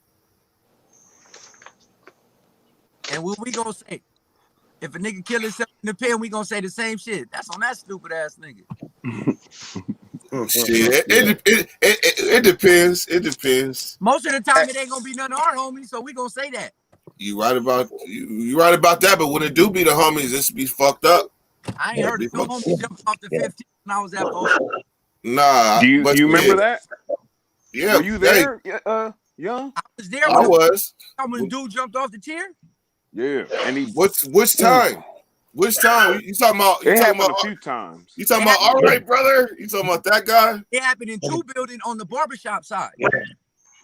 And what we gonna say? If a nigga kill himself in the pen, we gonna say the same shit. That's on that stupid ass nigga. Shit, it depends. It depends. Most of the time, it ain't gonna be none of our homies, so we gonna say that. You right about that, but when it do be the homies, this be fucked up. I ain't heard of no homie jump off the 15 when I was at home. Nah. Do you remember that? Yeah. Were you there, Young? I was there. I was. When dude jumped off the chair. Yeah, and he. Which time? Which time? You talking about? It happened a few times. You talking about? All right, brother. You talking about that guy? It happened in 2 buildings on the barbershop side.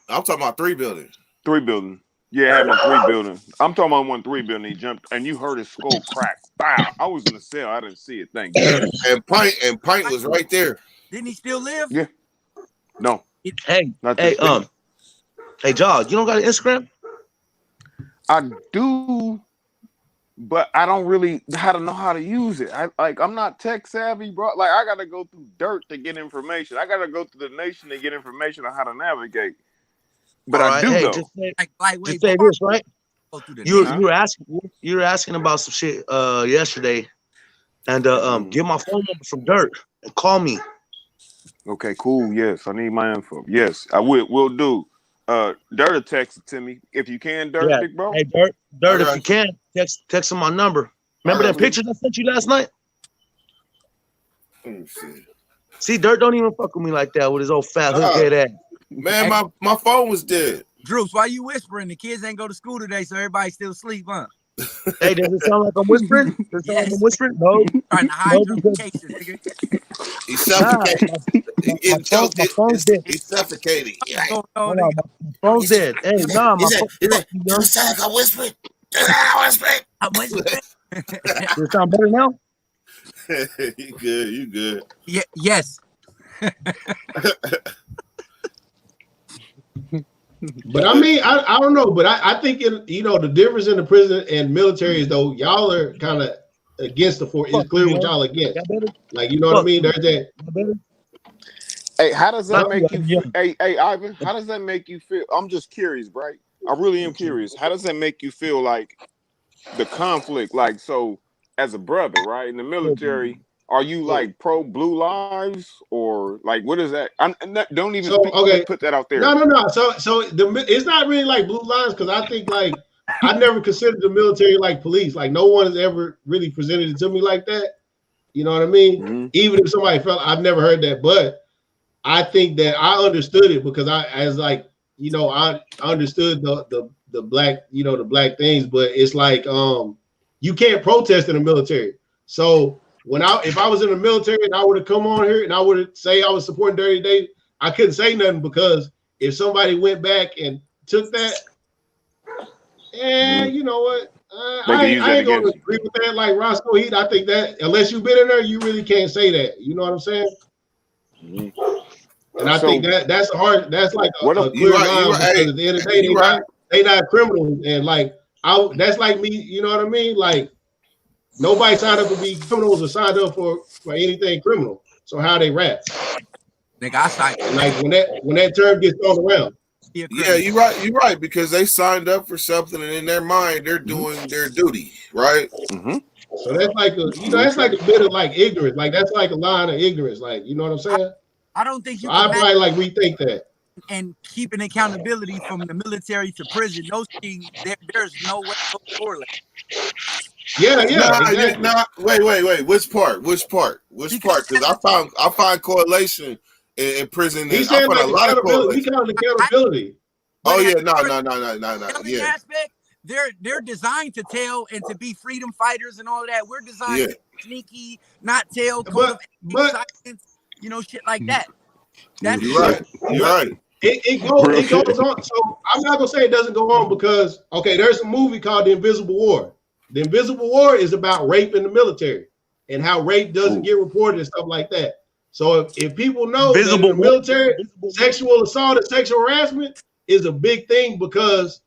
I'm talking about 3 buildings. 3 buildings. Yeah, it happened in 3 buildings. I'm talking about 3 building. He jumped, and you heard his skull crack. Bow. I was in the cell. I didn't see it. Thank you. And Pint was right there. Didn't he still live? Yeah. No. Hey, Jaws, you don't got an Instagram? I do, but I don't really know how to use it. I'm not tech savvy, bro. Like I gotta go through dirt to get information. I gotta go through the nation to get information on how to navigate. But I do know. Just say this, right? You were asking about some shit yesterday, and get my phone number from Dirt and call me. Okay, cool. Yes, I need my info. Yes, I will do. Dirt text it to me if you can, Dirt, big bro. Hey, Dirt, if you can, text him my number. Remember that picture I sent you last night? See, Dirt don't even fuck with me like that with his old fat hook-head ass. Man, my phone was dead. Drews, why you whispering? The kids ain't go to school today, so everybody's still asleep, huh? Hey, does it sound like I'm whispering? Does it sound like I'm whispering? No. Trying to hide your cases, nigga. He's suffocating. He's suffocating. My phone's dead. Hey, nah, my phone. You sound like I'm whispering. I'm whispering. Does it sound better now? You good. Yeah, yes. But I mean, I don't know, but I think the difference in the prison and military is though y'all are kind of against the force. It's clear what y'all against. Like, you know what I mean? There's that. Hey, how does that make you? Hey, Ivan, how does that make you feel? I'm just curious, right? I really am curious. How does that make you feel? Like the conflict, like so, as a brother, right, in the military. Are you like pro blue lives or like what is that? Don't even put that out there. No. So it's not really like blue lines because I think like I never considered the military like police. Like no one has ever really presented it to me like that. You know what I mean? Mm-hmm. Even if somebody felt I've never heard that, but I think that I understood it because I understood the black the black things, but it's like you can't protest in the military. So if I was in the military and I would have come on here and I would have say I was supporting Dirty Dave, I couldn't say nothing because if somebody went back and took that, you know what? I ain't gonna agree with that. Like Roscoe Heat, I think that unless you've been in there, you really can't say that. You know what I'm saying? And I think that's hard. That's like a clear line because at the end of the day, they not criminals, and like that's like me. You know what I mean? Like nobody signed up to be criminals or signed up for anything criminal. So how they rats? Nigga, I signed. Like when that term gets thrown around. Yeah, you're right. You're right, because they signed up for something, and in their mind, they're doing their duty, right? Mm-hmm. So that's like that's like a bit of like ignorance. Like that's like a line of ignorance. Like you know what I'm saying? I don't think you. So I probably like rethink that. And keeping accountability from the military to prison, those things, there's no way to correlate. Yeah. Wait. Which part? Because I find correlation in prison. He's saying like a lot of correlation. We call it accountability. Oh yeah, no. Yeah. Aspect, they're designed to tell and to be freedom fighters and all of that. We're designed to be sneaky, not tell, but science, you know, shit like that. That's You're right. You're right. It goes on. So I'm not gonna say it doesn't go on because there's a movie called The Invisible War. The Invisible War is about rape in the military and how rape doesn't get reported and stuff like that. So if people know that in the military, sexual assault and sexual harassment is a big thing, because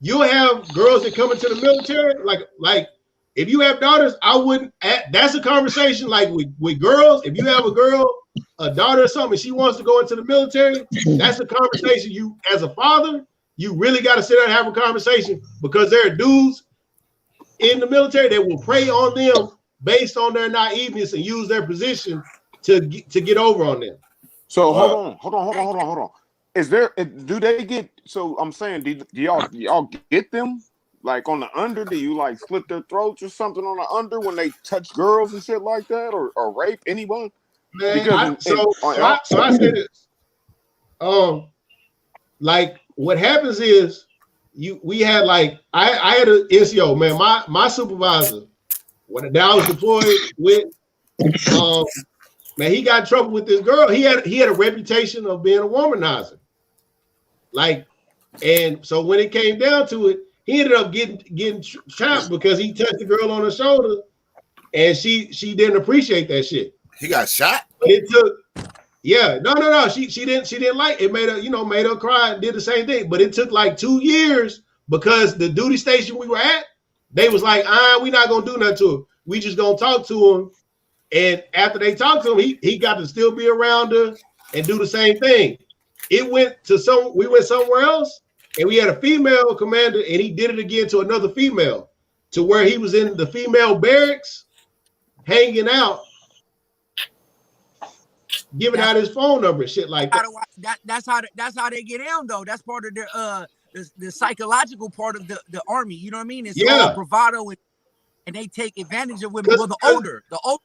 you'll have girls that come into the military, like if you have daughters, I wouldn't. That's a conversation like with girls. If you have a daughter or something, she wants to go into the military, that's a conversation you, as a father, you really got to sit down and have a conversation, because there are dudes in the military that will prey on them based on their naiveness and use their position to get over on them. So hold on. Is there? Do they get? So I'm saying, do y'all get them like on the under? Do you like slit their throats or something on the under when they touch girls and shit like that, or rape anyone? Man, I say this. Like what happens is we had like I had an NCO, man. My supervisor, when I was deployed with, man, he got in trouble with this girl. He had a reputation of being a womanizer. Like, and so when it came down to it, he ended up getting chopped because he touched the girl on the shoulder, and she didn't appreciate that shit. He got shot. It took, no. She didn't like it. Made her cry and did the same thing. But it took like 2 years, because the duty station we were at, they was like, we not gonna do nothing to him. We just gonna talk to him. And after they talked to him, he got to still be around her and do the same thing. We went somewhere else, and we had a female commander, and he did it again to another female, to where he was in the female barracks, hanging out, giving out his phone number and shit like that. That's how they get in, though. That's part of their the psychological part of the army. You know what I mean? It's all bravado, and they take advantage of women. Well, the older part.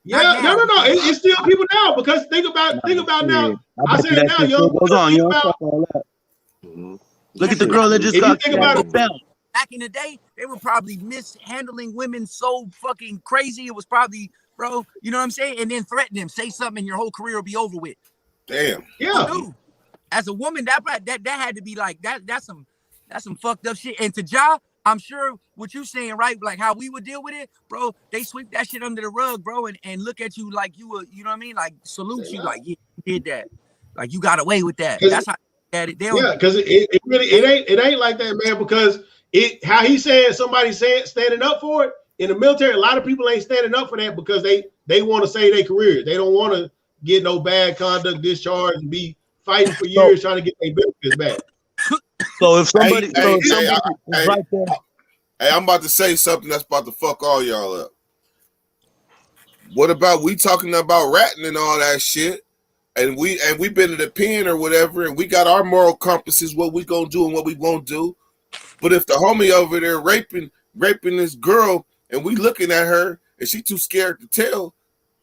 Yeah, no. It's still people now, because think about now. I said it now, yo. Goes on, yo. Look at the girl that just got killed. Back in the day, they were probably mishandling women so fucking crazy. It was probably, bro, you know what I'm saying? And then threaten them, say something, and your whole career will be over with. Damn. Yeah. Dude, as a woman, that had to be like that. That's some fucked up shit. And to Ja, I'm sure what you saying, right? Like how we would deal with it, bro. They sweep that shit under the rug, bro, and look at you like you were, you know what I mean? Like salute you, like you did that, like you got away with that. That's how that it. Yeah, because it really ain't like that, man. Because how he saying somebody standing up for it in the military, a lot of people ain't standing up for that because they want to save their career. They don't want to get no bad conduct discharge and be fighting for years trying to get their benefits back. So if somebody, right there. Hey, I'm about to say something that's about to fuck all y'all up. What about we talking about ratting and all that shit, and we been in the pen or whatever, and we got our moral compasses, what we gonna do and what we won't do. But if the homie over there raping this girl, and we looking at her, and she too scared to tell,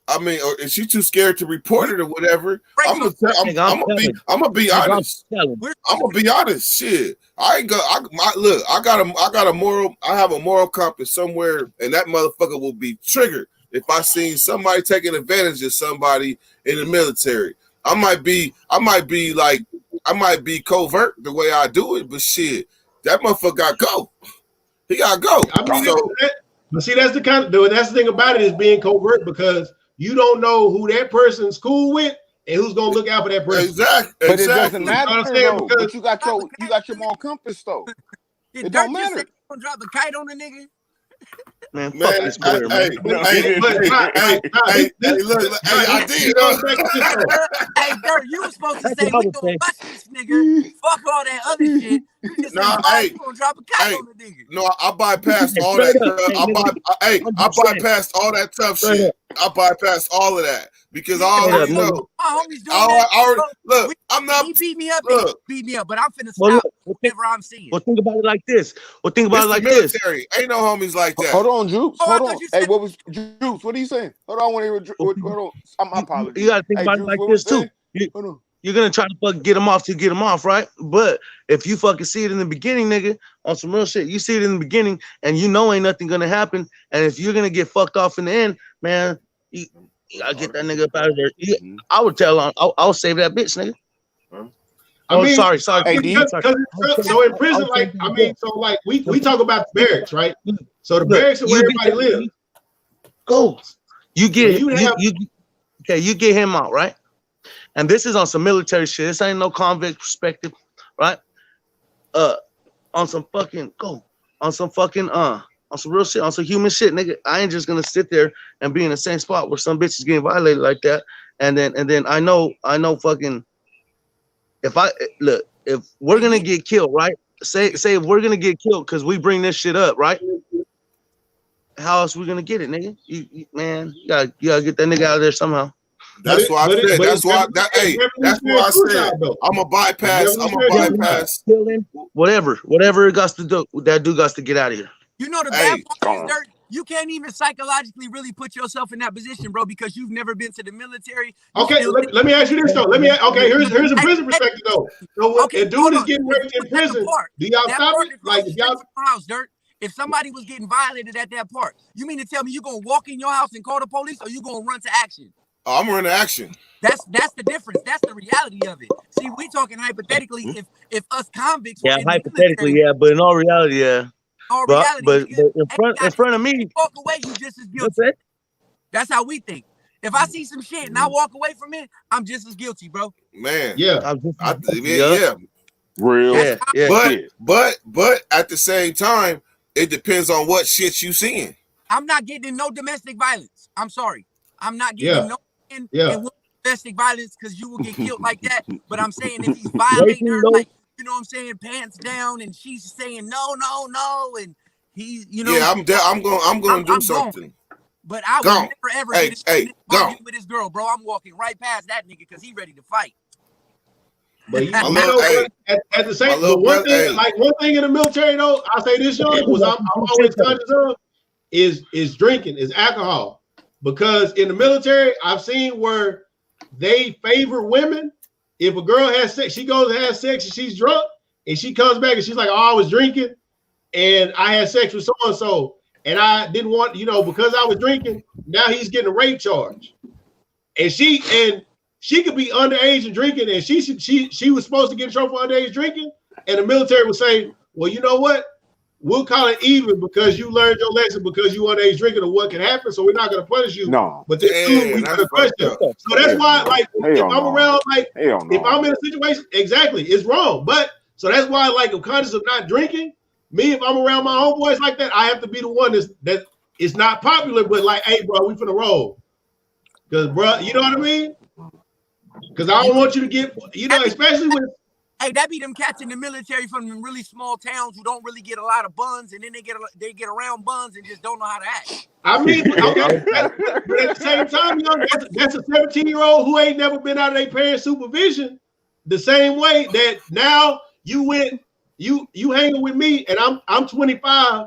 I mean, or is she too scared to report it or whatever? I'm gonna be honest. I'm gonna be honest. Shit, I got a moral. I have a moral compass somewhere, and that motherfucker will be triggered if I seen somebody taking advantage of somebody in the military. I might be covert the way I do it, but shit, that motherfucker got to go. He got to go. I mean, but see, that's the thing about it, is being covert, because you don't know who that person's cool with and who's gonna look out for that person. Exactly. But it doesn't You know matter what I'm saying? though. Because But you got your moral compass though. Did It Dirk don't just say matter. you gonna drop a kite on the nigga? Man, fuck Man, this career, man. No, Hey, he but didn't. look, hey, I did. Hey, Dirk, you was supposed to That's say what I we would gonna say. bust this nigga. Fuck all that other shit. You just Nah, said, "Oh, hey, you gonna drop a kite hey, on the nigga." No, I bypassed all Straight that. up. Hey, nigga, I I'm just saying. bypassed all that tough Straight shit. up. I bypassed all of that because I Straight up, already nigga. know. My homies doing I that. already Bro. look. I'm not. He beat me up. Then Look, he beat me up, but I'm finna Well, stop look, whatever I'm seeing. well, think about it like this. Well, think about it's it the like this. military. Ain't no homies like that. Hold on, Juice. Oh, I Hold thought on. you Hey, said what was Juice? What are you saying? Hold on, hold on. My apologies. You got to think Hey, about it Juice, like what this was too. that? Hold on. You're gonna try to fucking get them off to get them off, right? But if you fucking see it in the beginning, nigga, on some real shit, you see it in the beginning, and you know ain't nothing gonna happen. And if you're gonna get fucked off in the end, man, you gotta get that nigga up out of there. I would tell on. I'll save that bitch, nigga. I mean, sorry. Hey, D. So in prison, like I mean, so like we talk about the barracks, right? So the barracks are where everybody lives. Go. You get you have you get him out, right? And this is on some military shit. This ain't no convict perspective, right? On some fucking on some real shit, on some human shit, nigga. I ain't just gonna sit there and be in the same spot where some bitch is getting violated like that. And then I know fucking if we're gonna get killed, right? Say if we're gonna get killed because we bring this shit up, right? How else we gonna get it, nigga? Man, you gotta get that nigga out of there somehow. That's why I said. That's why. That's why I said. I'm a bypass. Kill him. Whatever it got to do. That dude got to get out of here. You know the bad part is, Dirk, you can't even psychologically really put yourself in that position, bro, because you've never been to the military. Okay, let me ask you this though. Here's a prison perspective though. So when a dude is getting raped in prison, do y'all stop it? Like if y'all house, Dirk. If somebody was getting violated at that part, you mean to tell me you're gonna walk in your house and call the police, or you gonna run to action? I'm gonna run to action. That's the difference. That's the reality of it. See, we talking hypothetically. If us convicts, yeah, hypothetically, yeah, but in all reality, yeah. But in front of me, walk away, you just as guilty. That's how we think. If I see some shit and I walk away from it, I'm just as guilty, bro. Man, yeah, yeah. Real, yeah. But at the same time, it depends on what shit you seeing. I'm not getting in no domestic violence. I'm sorry. I'm not getting in domestic violence because you will get killed like that. But I'm saying if he's violating her, like, you know what I'm saying, pants down, and she's saying no, and he, you know, yeah, I'm gonna do something. But I would never ever get with this girl, bro. I'm walking right past that nigga because he ready to fight. But you know, at the same, but one thing in the military though, I say this, Sean, was I'm always conscious of is drinking, is alcohol. Because in the military, I've seen where they favor women. If a girl has sex, she goes and has sex and she's drunk, and she comes back and she's like, "Oh, I was drinking, and I had sex with so and so, and I didn't want, because I was drinking. Now he's getting a rape charge, and she could be underage and drinking, and she was supposed to get in trouble for underage drinking, and the military would say, "Well, you know what? We'll call it even because you learned your lesson because you underage drinking or what can happen. So we're not going to punish you. No, but we going to crush you." So that's why, like, if I'm around, like, if I'm in a situation, exactly, it's wrong. But so that's why, like, I'm conscious of not drinking. Me, if I'm around my homeboys like that, I have to be the one that is not popular, but like, hey, bro, we finna roll. Because, bro, you know what I mean? Because I don't want you to get, especially with. Hey, that be them cats in the military from them really small towns who don't really get a lot of buns, and then they get around buns and just don't know how to act. I mean, okay, but at the same time, that's a 17-year-old who ain't never been out of their parents' supervision. The same way that now you hanging with me, and I'm 25,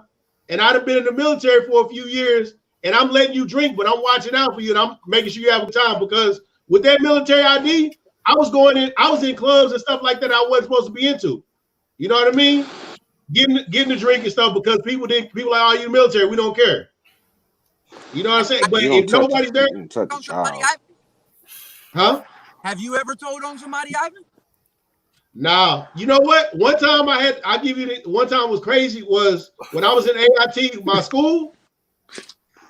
and I'd have been in the military for a few years, and I'm letting you drink, but I'm watching out for you, and I'm making sure you have a time, because with that military ID, I was in clubs and stuff like that I wasn't supposed to be into. You know what I mean? Getting the drink and stuff because people like, "Oh, you military, we don't care." You know what I'm saying? But if nobody's there, huh? Have you ever told on somebody, Ivan? Nah. You know what? One time one time was crazy was when I was in AIT, my school.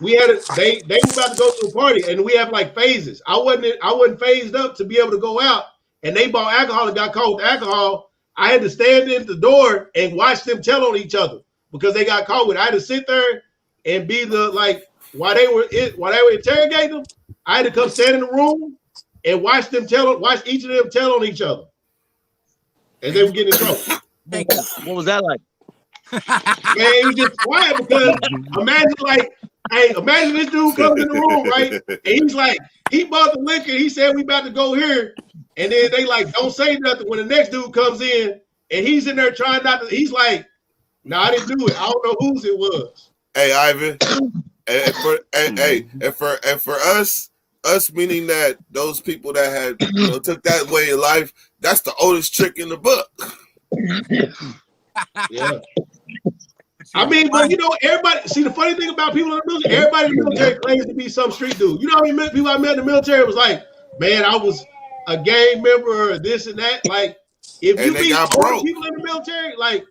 we had a, they were about to go to a party, and we have like phases. I wasn't phased up to be able to go out, and they bought alcohol and got caught with alcohol. I had to stand in the door and watch them tell on each other because they got caught with it. I had to sit there and be the like while they were interrogating them. I had to come stand in the room and watch each of them tell on each other as they were getting in trouble. What was that like? Man, he was just quiet because imagine this dude comes in the room, right? And he's like, he bought the liquor. He said, we about to go here. And then they like, don't say nothing. When the next dude comes in and he's in there trying not to, he's like, no, I didn't do it. I don't know whose it was. Hey, Ivan. and for us meaning that those people that had took that way in life, that's the oldest trick in the book. Yeah. I mean, but everybody see the funny thing about people in the military, everybody in the military claims to be some street dude. You know how many people I met in the military was like, man, I was a gang member or this and that. Like, if you meet older people in the military, like,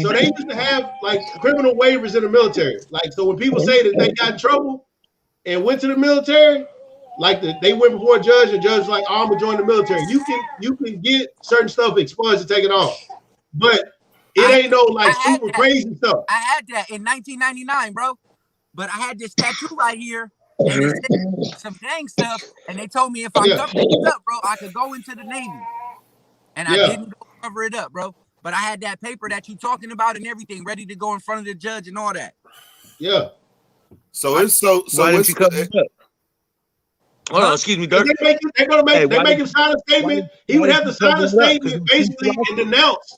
so they used to have like criminal waivers in the military. Like, so when people say that they got in trouble and went to the military, like they went before a judge, and the judge was like, oh, I'm gonna join the military. You can get certain stuff expunged and taken off, but it ain't no like super crazy stuff. I had that in 1999, bro. But I had this tattoo right here, and it said some gang stuff, and they told me if I covered it up, bro, I could go into the Navy. And I didn't go cover it up, bro. But I had that paper that you talking about and everything ready to go in front of the judge and all that. Yeah. So it's so why didn't you cover it up? Hold on, excuse me, Dirk. They're gonna make him sign a statement. He would have to sign a statement basically and denounce.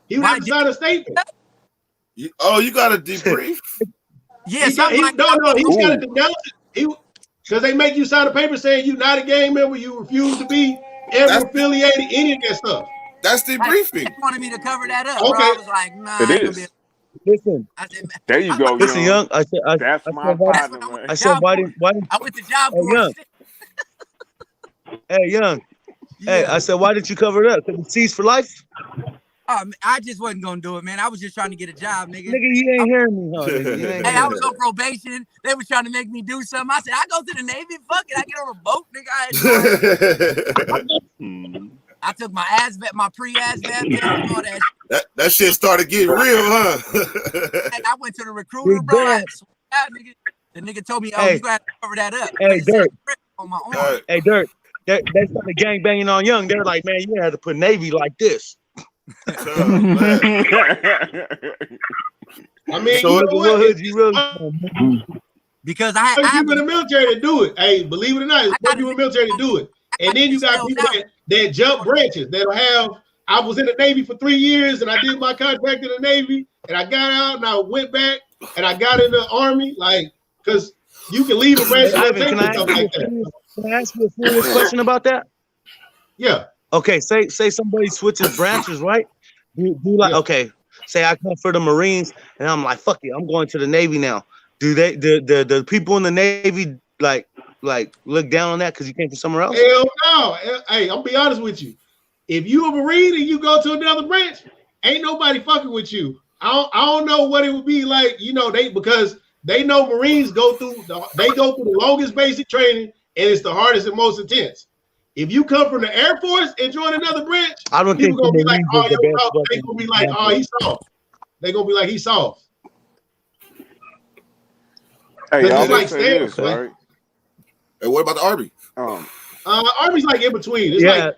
He would have to sign a statement. You got to debrief? Yeah, he's got to denounce it. Because they make you sign a paper saying you're not a gang member, you refuse to be ever affiliated, any of that stuff. That's debriefing. They wanted me to cover that up. Okay. Bro. I was like, nah. It is. Listen. There you go, Listen, Young. I said, that's my partner. why didn't I went to job for Young. Hey, Young. Yeah. Hey, I said, why didn't you cover it up? Because it's seized for life? I just wasn't gonna do it, man. I was just trying to get a job, nigga. Nigga, you ain't hearing me, huh? Nigga. Hey, I was on probation. They were trying to make me do something. I said, I go to the Navy. Fuck it. I get on a boat, nigga. I took my pre-ASVAB test and all that. That shit started getting real, huh? I went to the recruiter, bro. Nigga. The nigga told me, you gonna have to cover that up. Hey, Dirk. On my arm. Hey, Dirk. They started gang banging on Young. They're like, man, you had to put Navy like this. I mean, so because I have in the military to do it. Hey, believe it or not, it's what you in the military to do it. And then you got people that jump branches that'll have. I was in the Navy for 3 years, and I did my contract in the Navy, and I got out, and I went back, and I got in the Army, like, because you can leave a branch and can I ask you a serious question about that? Yeah. Okay, say somebody switches branches, right? Do like okay, say I come for the Marines and I'm like, fuck it, I'm going to the Navy now. Do the people in the Navy like look down on that because you came from somewhere else? Hell no. Hey, I'll be honest with you. If you a Marine and you go to another branch, ain't nobody fucking with you. I don't know what it would be like, because they know Marines go through the longest basic training and it's the hardest and most intense. If you come from the Air Force and join another branch, I don't think gonna be like, oh, they gonna be like, oh, he's soft. They gonna be like, he's soft. Hey, I like say this, right? Hey, what about the Army? Army's like in between. It's like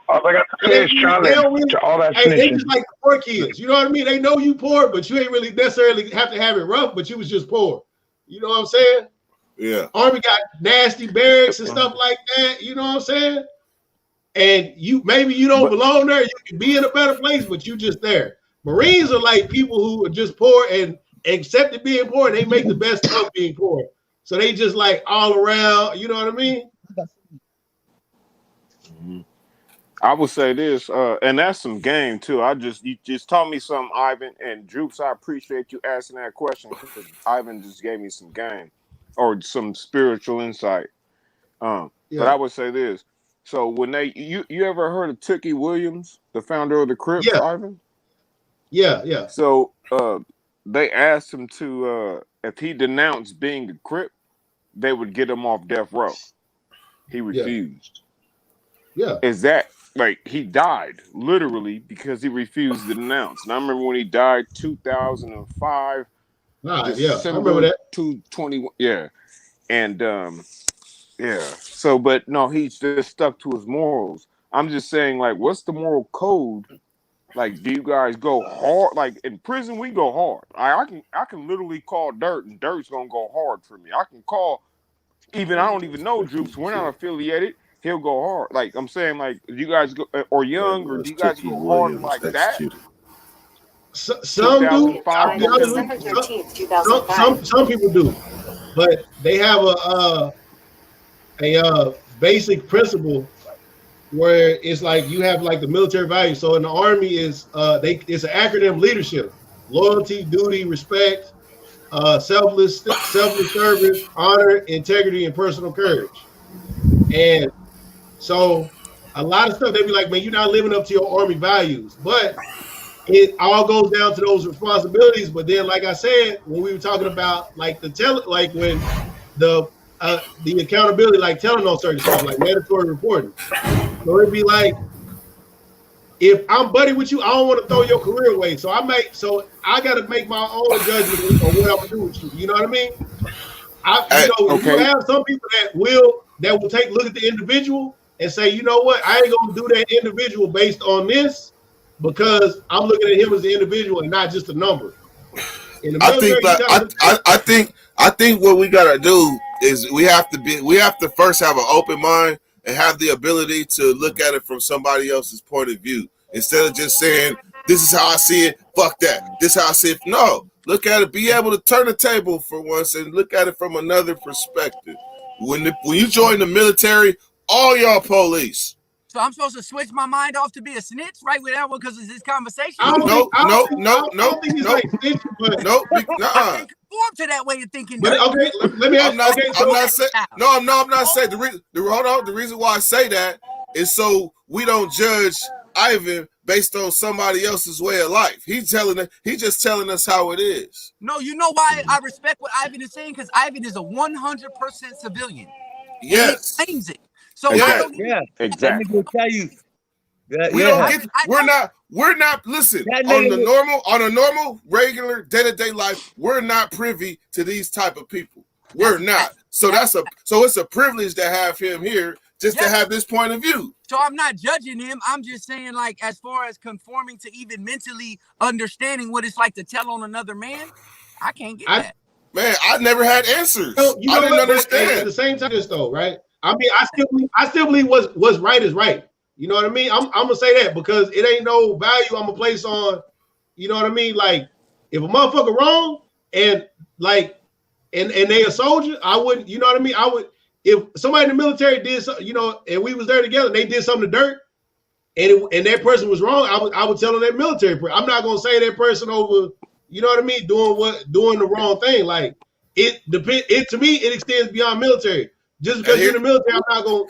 all I got to say is challenge to all that. They just like poor kids. You know what I mean? They know you poor, but you ain't really necessarily have to have it rough. But you was just poor. You know what I'm saying? Yeah. Army got nasty barracks and stuff like that. You know what I'm saying? And maybe you don't belong there. You can be in a better place, but you just there. Marines are like people who are just poor and accepted being poor, and they make the best of being poor. So they just like all around. You know what I mean? I would say this, and that's some game too. You just taught me something, Ivan and Droops. I appreciate you asking that question because Ivan just gave me some game or some spiritual insight. But I would say this. So when you ever heard of Tookie Williams, the founder of the Crips, Ivan? Yeah. So they asked him to if he denounced being a Crip, they would get him off death row. He refused. Yeah. Is that like he died literally because he refused to denounce? And I remember when he died, 2005, I remember that. 2/21. Yeah, and yeah. So, but no, he's just stuck to his morals. I'm just saying, like, what's the moral code? Like, do you guys go hard? Like in prison, we go hard. I can literally call Dirt, and Dirt's gonna go hard for me. I can call even I don't even know Droops. We're not affiliated. He'll go hard. Like I'm saying, like do you guys go or Young, or do you guys go hard like that? Some do. I'll be honest with you. Some people do, but they have a basic principle where it's like you have like the military value. So in the Army is it's an acronym: leadership, loyalty, duty, respect, selfless service, honor, integrity, and personal courage. And so a lot of stuff they be like, man, you're not living up to your Army values, but it all goes down to those responsibilities. But then, like I said, when we were talking about like when the accountability, like telling on certain stuff, like mandatory reporting. So it'd be like, if I'm buddy with you, I don't want to throw your career away. So I got to make my own judgment on what I'm gonna do with you. You know what I mean? You have some people that will look at the individual and say, you know what, I ain't gonna do that individual based on this because I'm looking at him as an individual and not just a number. In the military, I think what we gotta do is we have to first have an open mind and have the ability to look at it from somebody else's point of view instead of just saying this is how I see it. Fuck that. This is how I see it. No, look at it. Be able to turn the table for once and look at it from another perspective. When you join the military, all y'all police. So I'm supposed to switch my mind off to be a snitch right with that one because it's this conversation? No. I don't think it's like snitch, but no, I can't conform to that way of thinking. But okay, let me ask. I'm not saying the reason why I say that is so we don't judge Ivan based on somebody else's way of life. He's just telling us how it is. No, you know why I respect what Ivan is saying? Because Ivan is a 100% civilian. Yes. And he claims it. So exactly. Exactly. Let me tell you. We're not listen on a normal regular day-to-day life, we're not privy to these type of people. We're not. So it's a privilege to have him here just to have this point of view. So I'm not judging him. I'm just saying, like, as far as conforming to even mentally understanding what it's like to tell on another man, I can't get that. Man, I never had answers. I didn't understand. At the same time, though, right? I mean, I still believe what's right is right. You know what I mean? I'm gonna say that because it ain't no value I'm gonna place on. You know what I mean? Like, if a motherfucker wrong and like, and they a soldier, I wouldn't. You know what I mean? I would. If somebody in the military did something, you know, and we was there together, and they did something to Dirt, and that person was wrong, I would tell them that military person. I'm not gonna say that person over. You know what I mean? Doing the wrong thing. Like it depends. To me, it extends beyond military. Just because you're in the military, I'm not going.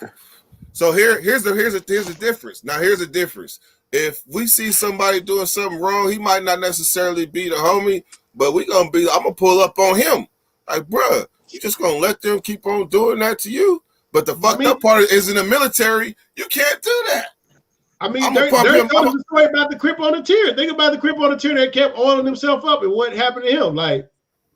So here's the difference. Now here's the difference. If we see somebody doing something wrong, he might not necessarily be the homie, but I'm gonna pull up on him. Like, bruh, you just gonna let them keep on doing that to you? But the fucked up part is in the military, you can't do that. I mean, there's a story about the Crip on the tier. Think about the Crip on the tier that kept oiling himself up and what happened to him. Like,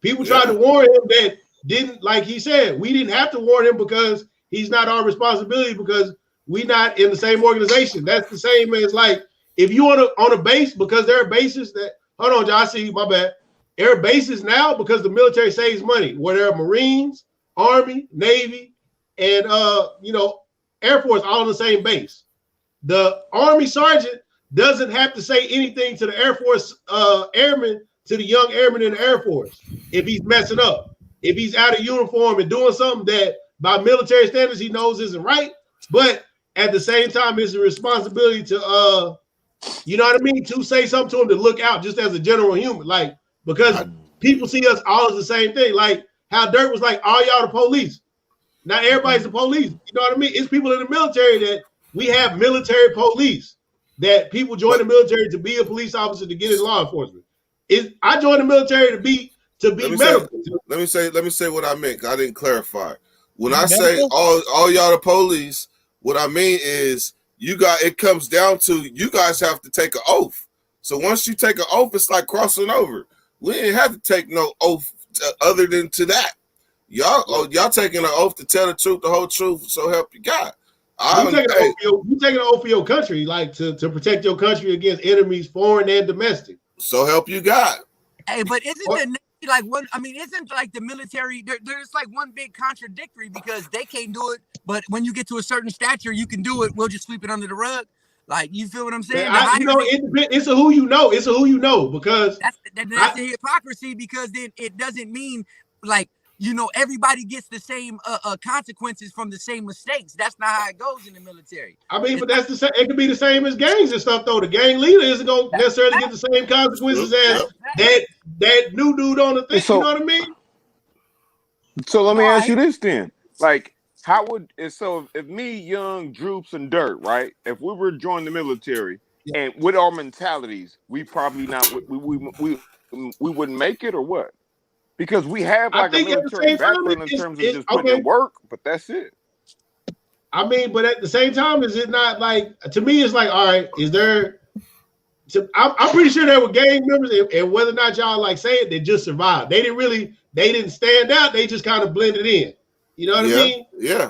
people tried to warn him that didn't, like he said, we didn't have to warn him because he's not our responsibility because we not in the same organization. That's the same as like if you on a base because there are bases that hold on, Josh, I see you, my bad. There are bases now because the military saves money where there are Marines, Army, Navy, and Air Force all on the same base. The Army sergeant doesn't have to say anything to the Air Force airman, to the young airman in the Air Force if he's messing up. If he's out of uniform and doing something that by military standards he knows isn't right, but at the same time it's a responsibility to you know what I mean, to say something to him, to look out just as a general human, like because people see us all as the same thing. Like how Dirt was like, all y'all the police. Not everybody's the police. You know what I mean? It's people in the military that we have military police that people join the military to be a police officer to get in law enforcement. I joined the military to be medical. Let me say what I meant. I didn't clarify. When I say all y'all the police, what I mean is it comes down to you guys have to take an oath. So once you take an oath, it's like crossing over. We didn't have to take no oath other than to that. Y'all taking an oath to tell the truth, the whole truth, so help you God. You taking an oath for your country, like to protect your country against enemies, foreign and domestic. So help you God. Hey, but isn't the Navy like one? I mean, isn't like the military? There's like one big contradictory because they can't do it, but when you get to a certain stature, you can do it. We'll just sweep it under the rug. Like, you feel what I'm saying? It's a who you know. It's a who you know because that's the hypocrisy because then it doesn't mean like. Everybody gets the same consequences from the same mistakes. That's not how it goes in the military. I mean, but that's the same. It could be the same as gangs and stuff, though. The gang leader isn't going to necessarily get the same consequences as that new dude on the thing. You know what I mean? So let me ask you this then: like, if me, Young, Droops, and Dirt, right? If we were to join the military and with our mentalities, we probably not. We wouldn't make it, or what? Because we have like a military background in terms of just putting in work, but that's it. I mean, but at the same time, is it not like, to me, it's like, all right, is there, I'm pretty sure there were gang members, and whether or not y'all like say it, they just survived. They didn't stand out. They just kind of blended in. You know what I mean? Yeah.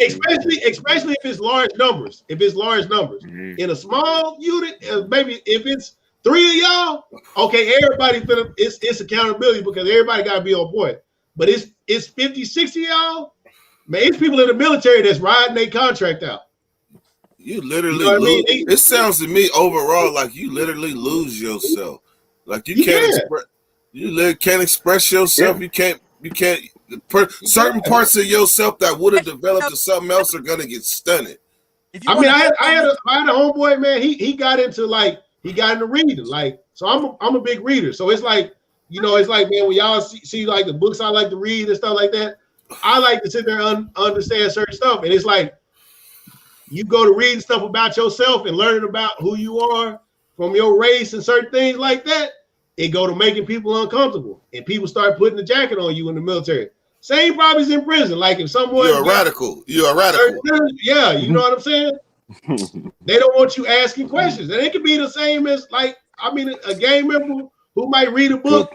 Especially if it's large numbers. In a small unit, maybe if it's 3 of y'all, okay, everybody it's accountability because everybody got to be on point. But it's 50, 60 y'all, man, it's people in the military that's riding their contract out. You literally lose. It sounds to me overall like you literally lose yourself. Like you can't express yourself. Yeah. You can't certain parts of yourself that would have developed to something else are gonna get stunted. I mean, I had a homeboy, man, he got into reading, like, so I'm a big reader. So it's like, it's like, man, when y'all see like the books I like to read and stuff like that, I like to sit there and understand certain stuff. And it's like, you go to reading stuff about yourself and learning about who you are from your race and certain things like that, it go to making people uncomfortable. And people start putting the jacket on you in the military. Same problems in prison. Like if someone— You're a radical. Yeah, you know what I'm saying? They don't want you asking questions. And it could be the same as, like, I mean, a gang member who might read a book,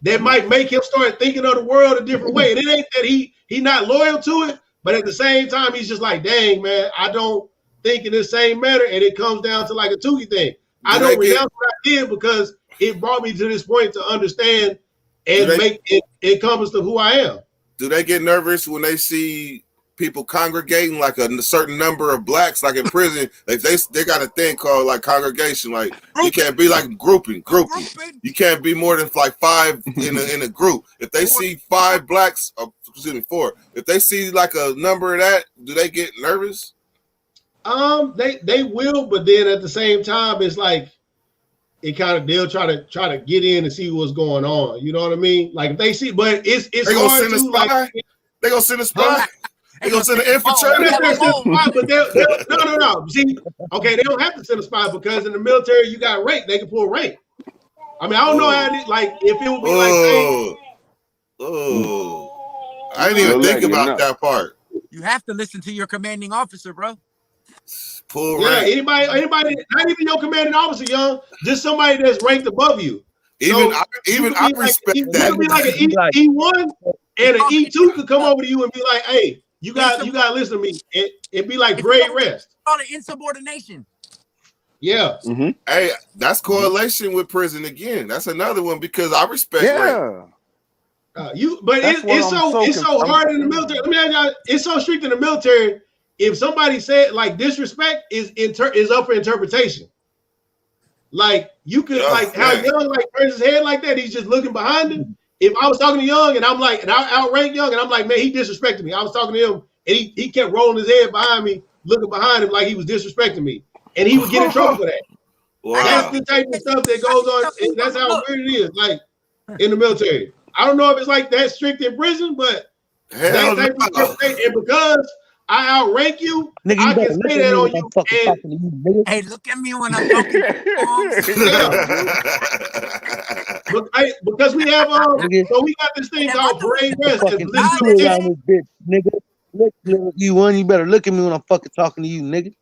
that might make him start thinking of the world a different way. And it ain't that he not loyal to it, but at the same time, he's just like, dang, man, I don't think in the same manner. And it comes down to like a Tookie thing. I don't renounce what I did because it brought me to this point to understand and make it encompass to who I am. Do they get nervous when they see people congregating like a certain number of blacks, like in prison? Like they got a thing called like congregation. Like you can't be like grouping. You can't be more than like 5 in a group. If they see 5 blacks, 4. If they see like a number of that, do they get nervous? They will, but then at the same time, it's like they'll try to get in and see what's going on. You know what I mean? Like if they see, but it's they gonna hard send a to spy. like. They gonna send a spy. They gonna send an infiltrator. No. See, okay, they don't have to send a spy because in the military you got rank. They can pull rank. I mean, I don't know how it, like if it would be I didn't even think about that part. You have to listen to your commanding officer, bro. Pull rank. Anybody, not even your commanding officer, Young, just somebody that's ranked above you. I respect that. It could be like an E1 and an E2 could come over to you and be like, hey, you got to listen to me. It'd be like grade rest. Call it insubordination. Yeah. Mm-hmm. Hey, that's correlation with prison again. That's another one because I respect rank. It's so hard in the military. Let me ask y'all, it's so strict in the military. If somebody said like disrespect is up for interpretation. Like you could how Young like turns his head like that, he's just looking behind him. If I was talking to Young and I'm like, and I outrank Young and I'm like, man, he disrespected me. I was talking to him and he kept rolling his head behind me, looking behind him like he was disrespecting me. And he would get in trouble for that. Wow. That's the type of stuff that goes on. And that's how weird it is, like in the military. I don't know if it's like that strict in prison, but that type of stuff. And because I outrank you, Nigga, I you better can look say at that me on when I'm you. fucking And talking to you, nigga. Hey, look at me when I'm talking. Because we have Nigga, so we got this thing Am I called parade rest. That's fucking literally EQ it. around this bitch, nigga. Look, you better look at me when I'm fucking talking to you, nigga.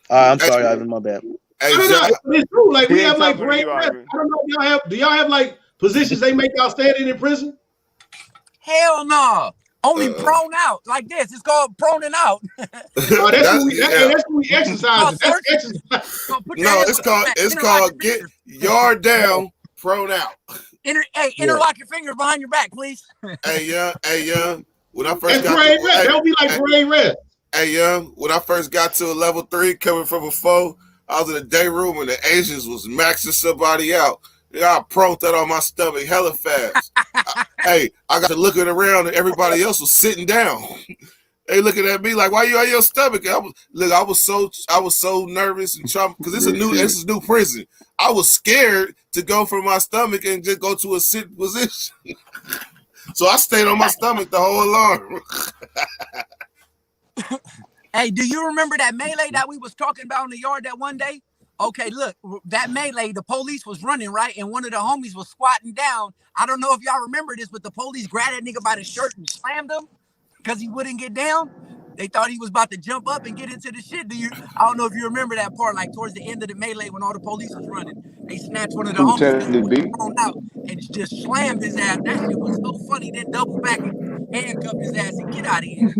All right, I'm sorry, Ivan, my bad. Hey, No, John, it's true. Like He we ain't have like talking to parade you, rest. Ivan. I don't know if do y'all have like positions they make y'all standing in prison? Hell no. Only prone out like this. It's called proning out. Oh, that's when we yeah. that's when we exercise. Called That's searching. exercise. So put your No, hands it's on your called back. it's Interlock called your get fingers. yard down, prone out. Interlock your fingers behind your back, please. Hey, young. When I first That's got parade rest. hey, That would be like parade rest. hey, young, when I first got to a level 3 coming from a 4, I was in the day room and the Asians was maxing somebody out. I proned that on my stomach hella fast. I got to looking around and everybody else was sitting down. They looking at me like, "Why you on your stomach?" I was so nervous and traumatized because this is new prison. I was scared to go from my stomach and just go to a sitting position. So I stayed on my stomach the whole alarm. Hey, do you remember that melee that we was talking about in the yard that one day? Okay, look, that melee, the police was running, right? And one of the homies was squatting down. I don't know if y'all remember this, but the police grabbed that nigga by the shirt and slammed him because he wouldn't get down. They thought he was about to jump up and get into the shit. I don't know if you remember that part, like towards the end of the melee when all the police was running. They snatched one of the Who homies because he Teddy was B? thrown out and just slammed his ass. That shit was so funny. Then double back and handcuffed his ass and get out of here.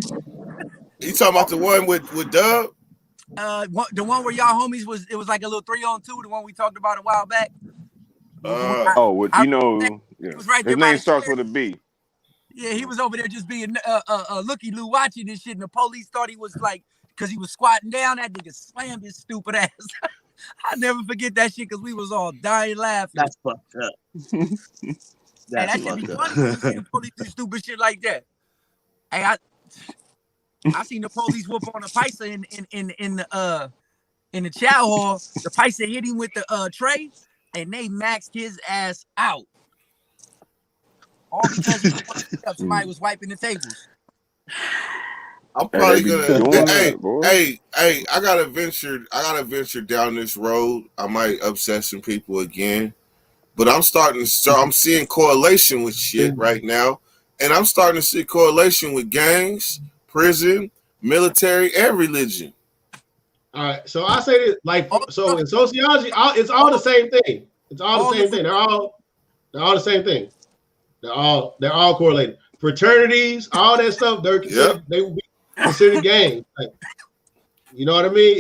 You talking about the one with Dub? The one where y'all homies was like a little 3-on-2, the one we talked about a while back. Yeah. Was right His there by name the starts chair. with a B. Yeah, he was over there just being looky Lou watching this shit, and the police thought he was like, because he was squatting down, that nigga slammed his stupid ass. I never forget that shit because we was all dying laughing. That's fucked up. That should be funny when you see the police do stupid shit like that. Hey, I seen the police whoop on a paisa in the chow hall. The paisa hit him with the tray, and they maxed his ass out. All because somebody was wiping the tables. I'm probably gonna. Hey, I gotta venture down this road. I might upset some people again, but I'm seeing correlation with shit right now, and I'm starting to see correlation with gangs, prison, military, and religion. All right, so I say this so in sociology, it's all the same thing. It's all the same thing. They're all the same thing. They're all correlated. Fraternities, all that stuff. They will be considered gangs. Like, you know what I mean?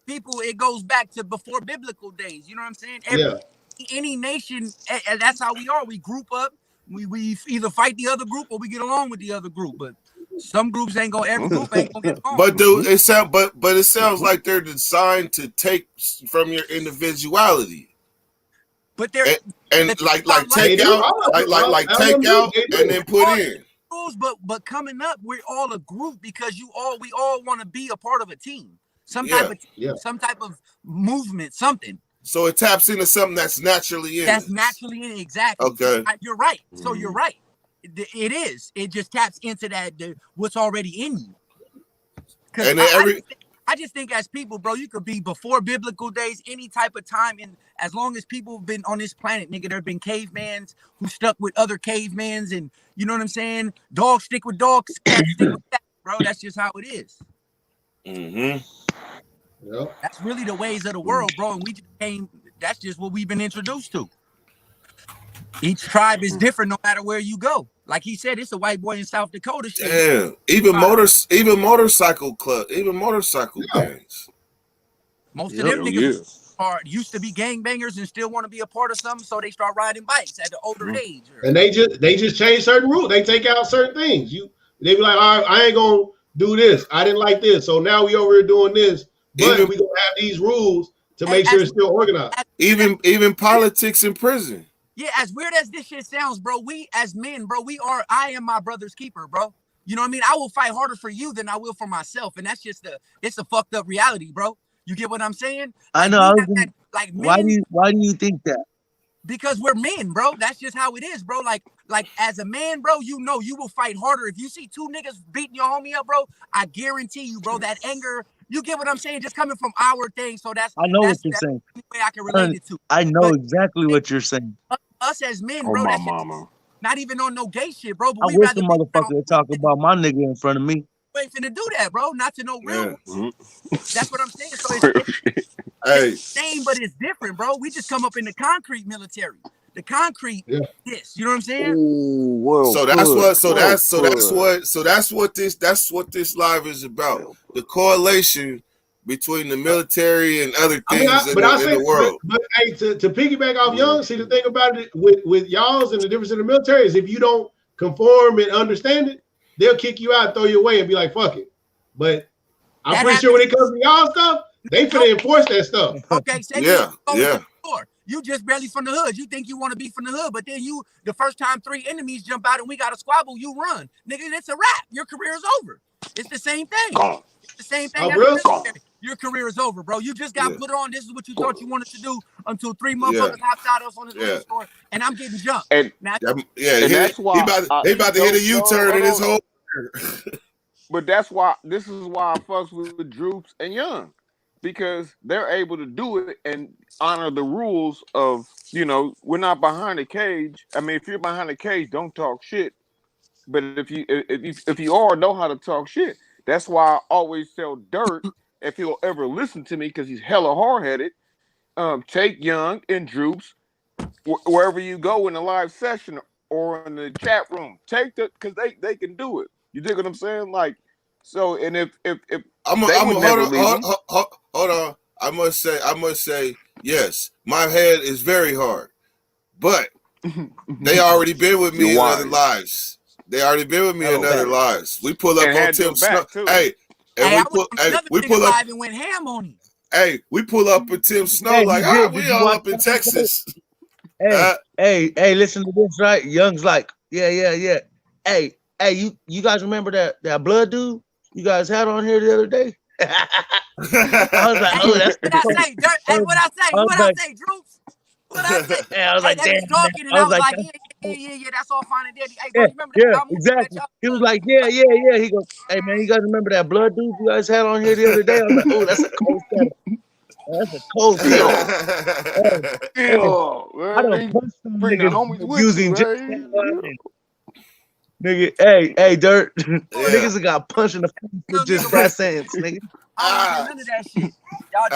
People. It goes back to before biblical days. You know what I'm saying? Any nation, that's how we are. We group up. We either fight the other group or we get along with the other group. But some groups ain't gonna. Every group ain't gonna get along. But it sounds like they're designed to take from your individuality. But they're like take out and then put in. But coming up, we're all a group because we all want to be a part of a team. Some type of movement, something. So it taps into something that's naturally in. Naturally in, exactly. Okay. You're right. So you're right. It is. It just taps into that what's already in you. Because I just think as people, bro, you could be before biblical days, any type of time, and as long as people have been on this planet, nigga, there have been cavemans who stuck with other cavemans, and you know what I'm saying? Dogs stick with dogs, cats stick with cats, bro. That's just how it is. Yep. That's really the ways of the world, bro. And that's just what we've been introduced to. Each tribe is different no matter where you go. Like he said, it's a white boy in South Dakota shit. Damn. Even motorcycle gangs. Most of them niggas used to be gangbangers and still want to be a part of something, so they start riding bikes at the older age. And they just change certain rules. They take out certain things. They be like, all right, I ain't gonna do this. I didn't like this, so now we over here doing this. But we gonna have these rules to make sure it's still organized. Even politics in prison. Yeah, as weird as this shit sounds, bro, we as men, bro, I am my brother's keeper, bro. You know what I mean? I will fight harder for you than I will for myself. And that's just it's a fucked up reality, bro. You get what I'm saying? I know. Why do you think that? Because we're men, bro. That's just how it is, bro. Like as a man, bro, you know you will fight harder. If you see two niggas beating your homie up, bro, I guarantee you, bro, that anger, you get what I'm saying, just coming from our thing. So I know what you're that's saying. the way I can relate it to. I know But exactly what you're saying. us as men, Oh bro, my that's mama. not even on no gay shit, bro. But I we wish rather the be motherfucker would talk about my nigga in front of me. We ain't finna do that, bro. Not to no real Yeah. ones. That's what I'm saying. So Real it's shit. Hey, the same, but it's different, bro. We just come up in the concrete military. The concrete, this. You know what I'm saying? Ooh, well so that's put. what so Well that's so that's put. what so that's what this live is about. The correlation between the military and other I mean, things in the world. but hey, to piggyback off Young, see the thing about it with y'all's and the difference in the military is if you don't conform and understand it, they'll kick you out, throw you away, and be like, "Fuck it." But I'm That pretty sure when it happens. comes to y'all stuff, they finna enforce that stuff. Okay, say Yeah, you go yeah. to the store. You just barely from the hood. You think you want to be from the hood, but then the first time 3 enemies jump out and we got a squabble, you run. Nigga, it's a wrap. Your career is over. It's the same thing. Gone. It's the same thing Oh, as bro? the military. Your career is over, bro. You just got Yeah. put on. This is what you thought you wanted to do until 3 Yeah. motherfuckers hopped out us on this Yeah. liquor store, and I'm getting jumped. And Now, Yeah, and that's why he about to hit a U-turn in his whole. But that's why this is why I fucks with Droops and Young, because they're able to do it and honor the rules of, we're not behind a cage. I mean, if you're behind a cage, don't talk shit. But if you are, know how to talk shit. That's why I always tell Dirt, if he'll ever listen to me, because he's hella hard headed, take Young and Droops wherever you go in the live session or in the chat room. Take the, because they can do it. You dig what I'm saying? Like, so, and if they would never leave them. Hold on. I must say, yes, my head is very hard, but they already been with me in other lives. They already been with me in other lives. We pull up on Tim Snow. Hey, and we pull up and went ham on him. Hey, we pull up with Tim Snow we all up in Texas. Hey, listen to this, right? Young's like, yeah. Hey, you guys remember that blood dude you guys had on here the other day? I was like, oh, that's what I say, Dirt. Hey, what I say, Droops? What I say? Yeah, I was like, damn. Talking, and I was like, yeah, that's all fine and dandy. Hey, bro, you remember that? Exactly. He was like, yeah. He goes, hey man, you guys remember that blood dude you guys had on here the other day? I was like, oh, that's a cold setup. That's a cold setup. I don't punch some niggas using just nigga. Hey, Dirt. Niggas that got punched in the face with just that sentence, nigga. I don't none of that shit. Y'all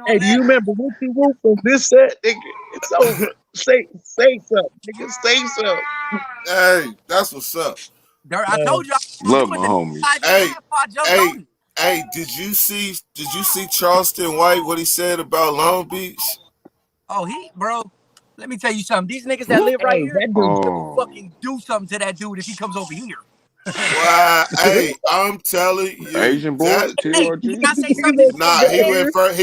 hey, do you remember what you wrote from this set? Nigga, it's over. Say something, nigga. Say something. Hey, that's what's up. Dirt, I told you. Love my homies. Hey, did you see Charleston White, what he said about Long Beach? Oh, bro. Let me tell you something. These niggas that live right here, will fucking do something to that dude if he comes over here. Wow, hey, I'm telling you, Asian boy, TRG. You gotta say something. Nah, he went further.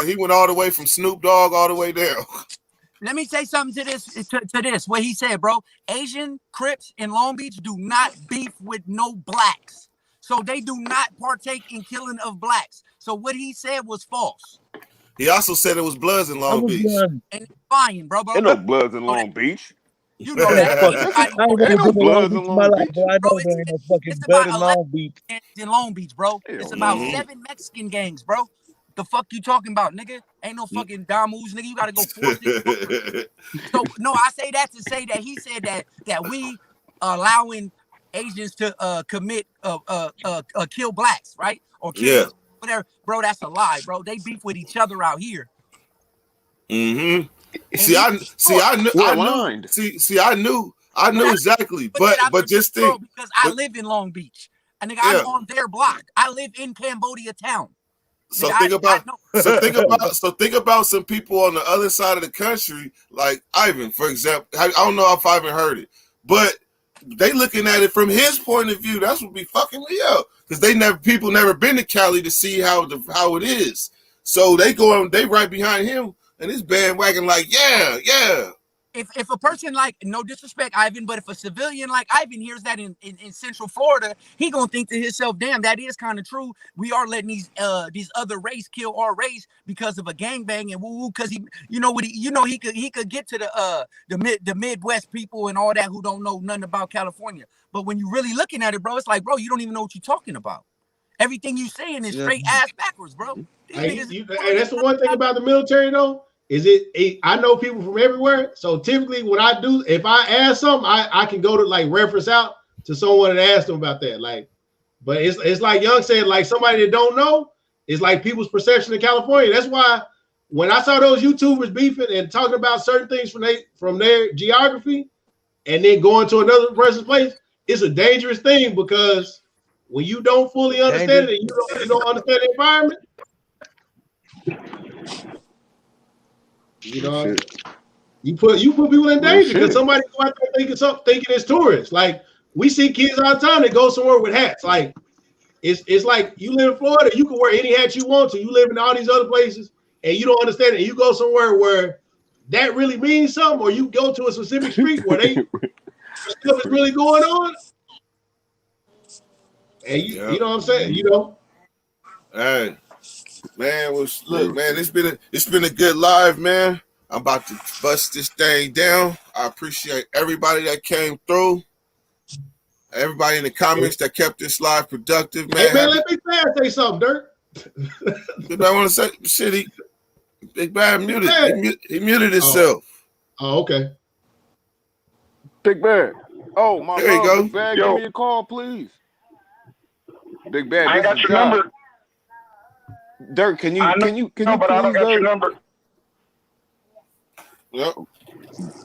He went all the way from Snoop Dogg all the way down. Let me say something to this. What he said, bro. Asian Crips in Long Beach do not beef with no blacks. So they do not partake in killing of blacks. So what he said was false. He also said it was Bloods in Long Beach. And it's fine, bro. Ain't no Bloods in Long Beach. You know that. Ain't no Bloods in Long Beach. Bro, it's about Long Beach. In Long Beach, bro. It's about 7 Mexican gangs, bro. The fuck you talking about, nigga? Ain't no fucking Damus, nigga. You gotta go force it. So no, I say that to say that he said that we allowing Asians to commit kill blacks, right? Or kill whatever, bro. That's a lie, bro. They beef with each other out here. Mm-hmm. I knew exactly, but just think, because I live in Long Beach, and nigga, I'm on their block. I live in Cambodia town. So think about some people on the other side of the country, like Ivan, for example. I don't know if Ivan heard it, but they looking at it from his point of view. That's what be fucking me up, because people never been to Cali to see how it is. So they right behind him, and this bandwagon like, yeah. if a person like, no disrespect, Ivan, but if a civilian like Ivan hears that in Central Florida, he gonna think to himself, damn, that is kind of true. We are letting these other race kill our race because of a gangbang and woo woo. Because he, he could get to the Midwest people and all that who don't know nothing about California. But when you really looking at it, bro, it's like, bro, you don't even know what you're talking about. Everything you saying is straight ass backwards, bro. Hey, that's the one thing about the military, though. I know people from everywhere. So typically, when I do, if I ask something, I can go to like reference out to someone and ask them about that. Like, but it's like Young said, like somebody that don't know, it's like people's perception in California. That's why when I saw those YouTubers beefing and talking about certain things from their geography, and then going to another person's place, it's a dangerous thing because when you don't fully understand it, and you don't understand the environment, you put people in danger because somebody go out there thinking it's tourists. Like we see kids all the time that go somewhere with hats. Like it's like you live in Florida, you can wear any hat you want to. You live in all these other places and you don't understand it. And you go somewhere where that really means something, or you go to a specific street where stuff is really going on. And you know what I'm saying? Hey, man, look, man, it's been a good live, man. I'm about to bust this thing down. I appreciate everybody that came through. Everybody in the comments that kept this live productive, man. Hey, man, let me say something, Dirk. I want to say shit. Big Bad muted. He muted himself. Oh, okay. Big Bad. Oh my God. There you go. Big Bad, give me a call, please. Big Bad. I got your number. Dirk, can you but I don't got your number. Yep.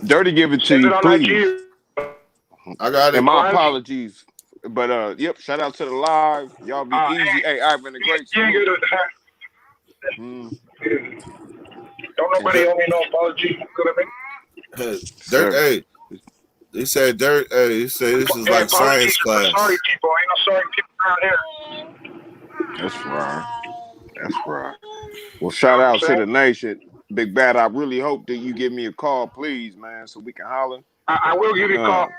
Dirty, give it to you, please. I got it. And my apologies. But yep, shout out to the live. Y'all be easy. Hey, Ivan, a great Don't nobody owe me no apology. Dirk, hey. He said Dirk, he said this is like science class. Sorry people, ain't no sorry people around here. That's right. Well, shout out to the nation. Big Bad, I really hope that you give me a call, please, man, so we can holler. I will give you a call.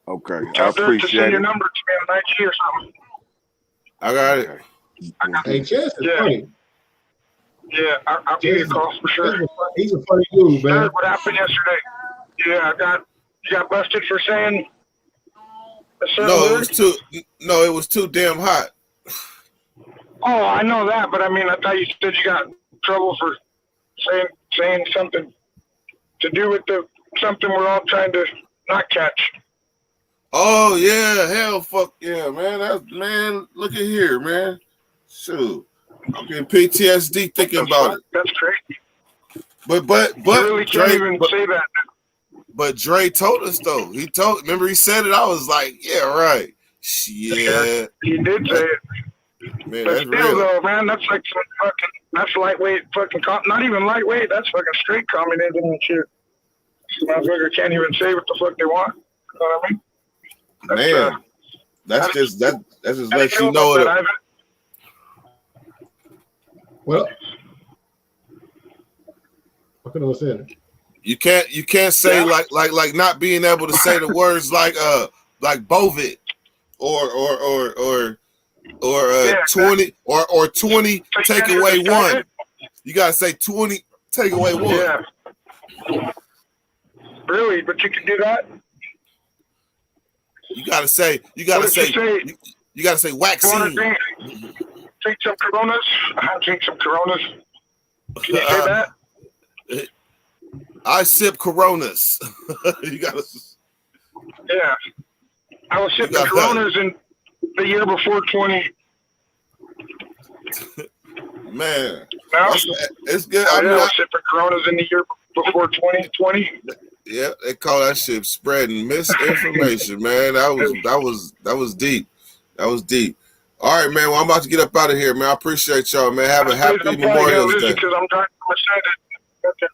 Okay, I appreciate to send it. your number to me on IG or something. I got it. Hey, Chess is funny. Yeah, I'll give you a call for sure. He's a funny dude, man. What happened yesterday? Yeah, you got busted for saying a certain word? It was too damn hot. Oh, I know that, but I mean, I thought you said you got in trouble for saying something to do with something we're all trying to not catch. Oh yeah, hell, fuck yeah, man. Look at here, man. Shoot, I'm getting PTSD thinking about it. That's crazy. But you really can't even say that. But Dre told us though. Remember he said it. I was like, yeah, right. Yeah, he did say it. Man, but that's still, real. though, man, that's like some that's lightweight fucking, not even lightweight. That's fucking straight communism and shit. Motherfucker can't even say what the fuck they want. You know what I mean? That's just lets you know that. Well, what can I say? You can't say like not being able to say the words like bovid or 20 or 20 take away 1. You gotta say 20 take away 1. Yeah. Really? But you can do that? You gotta say vaccine. Drink some Coronas. Drink some Coronas. Can you say that? I sip Coronas. You gotta. Yeah, I was sipping Coronas in the year before 20. Man, no? It's good. I was sipping Coronas in the year before 2020. Yeah, they call that shit spreading misinformation, man. That was deep. That was deep. All right, man. Well, I'm about to get up out of here, man. I appreciate y'all, man. Have a happy Memorial Day. Because I'm trying to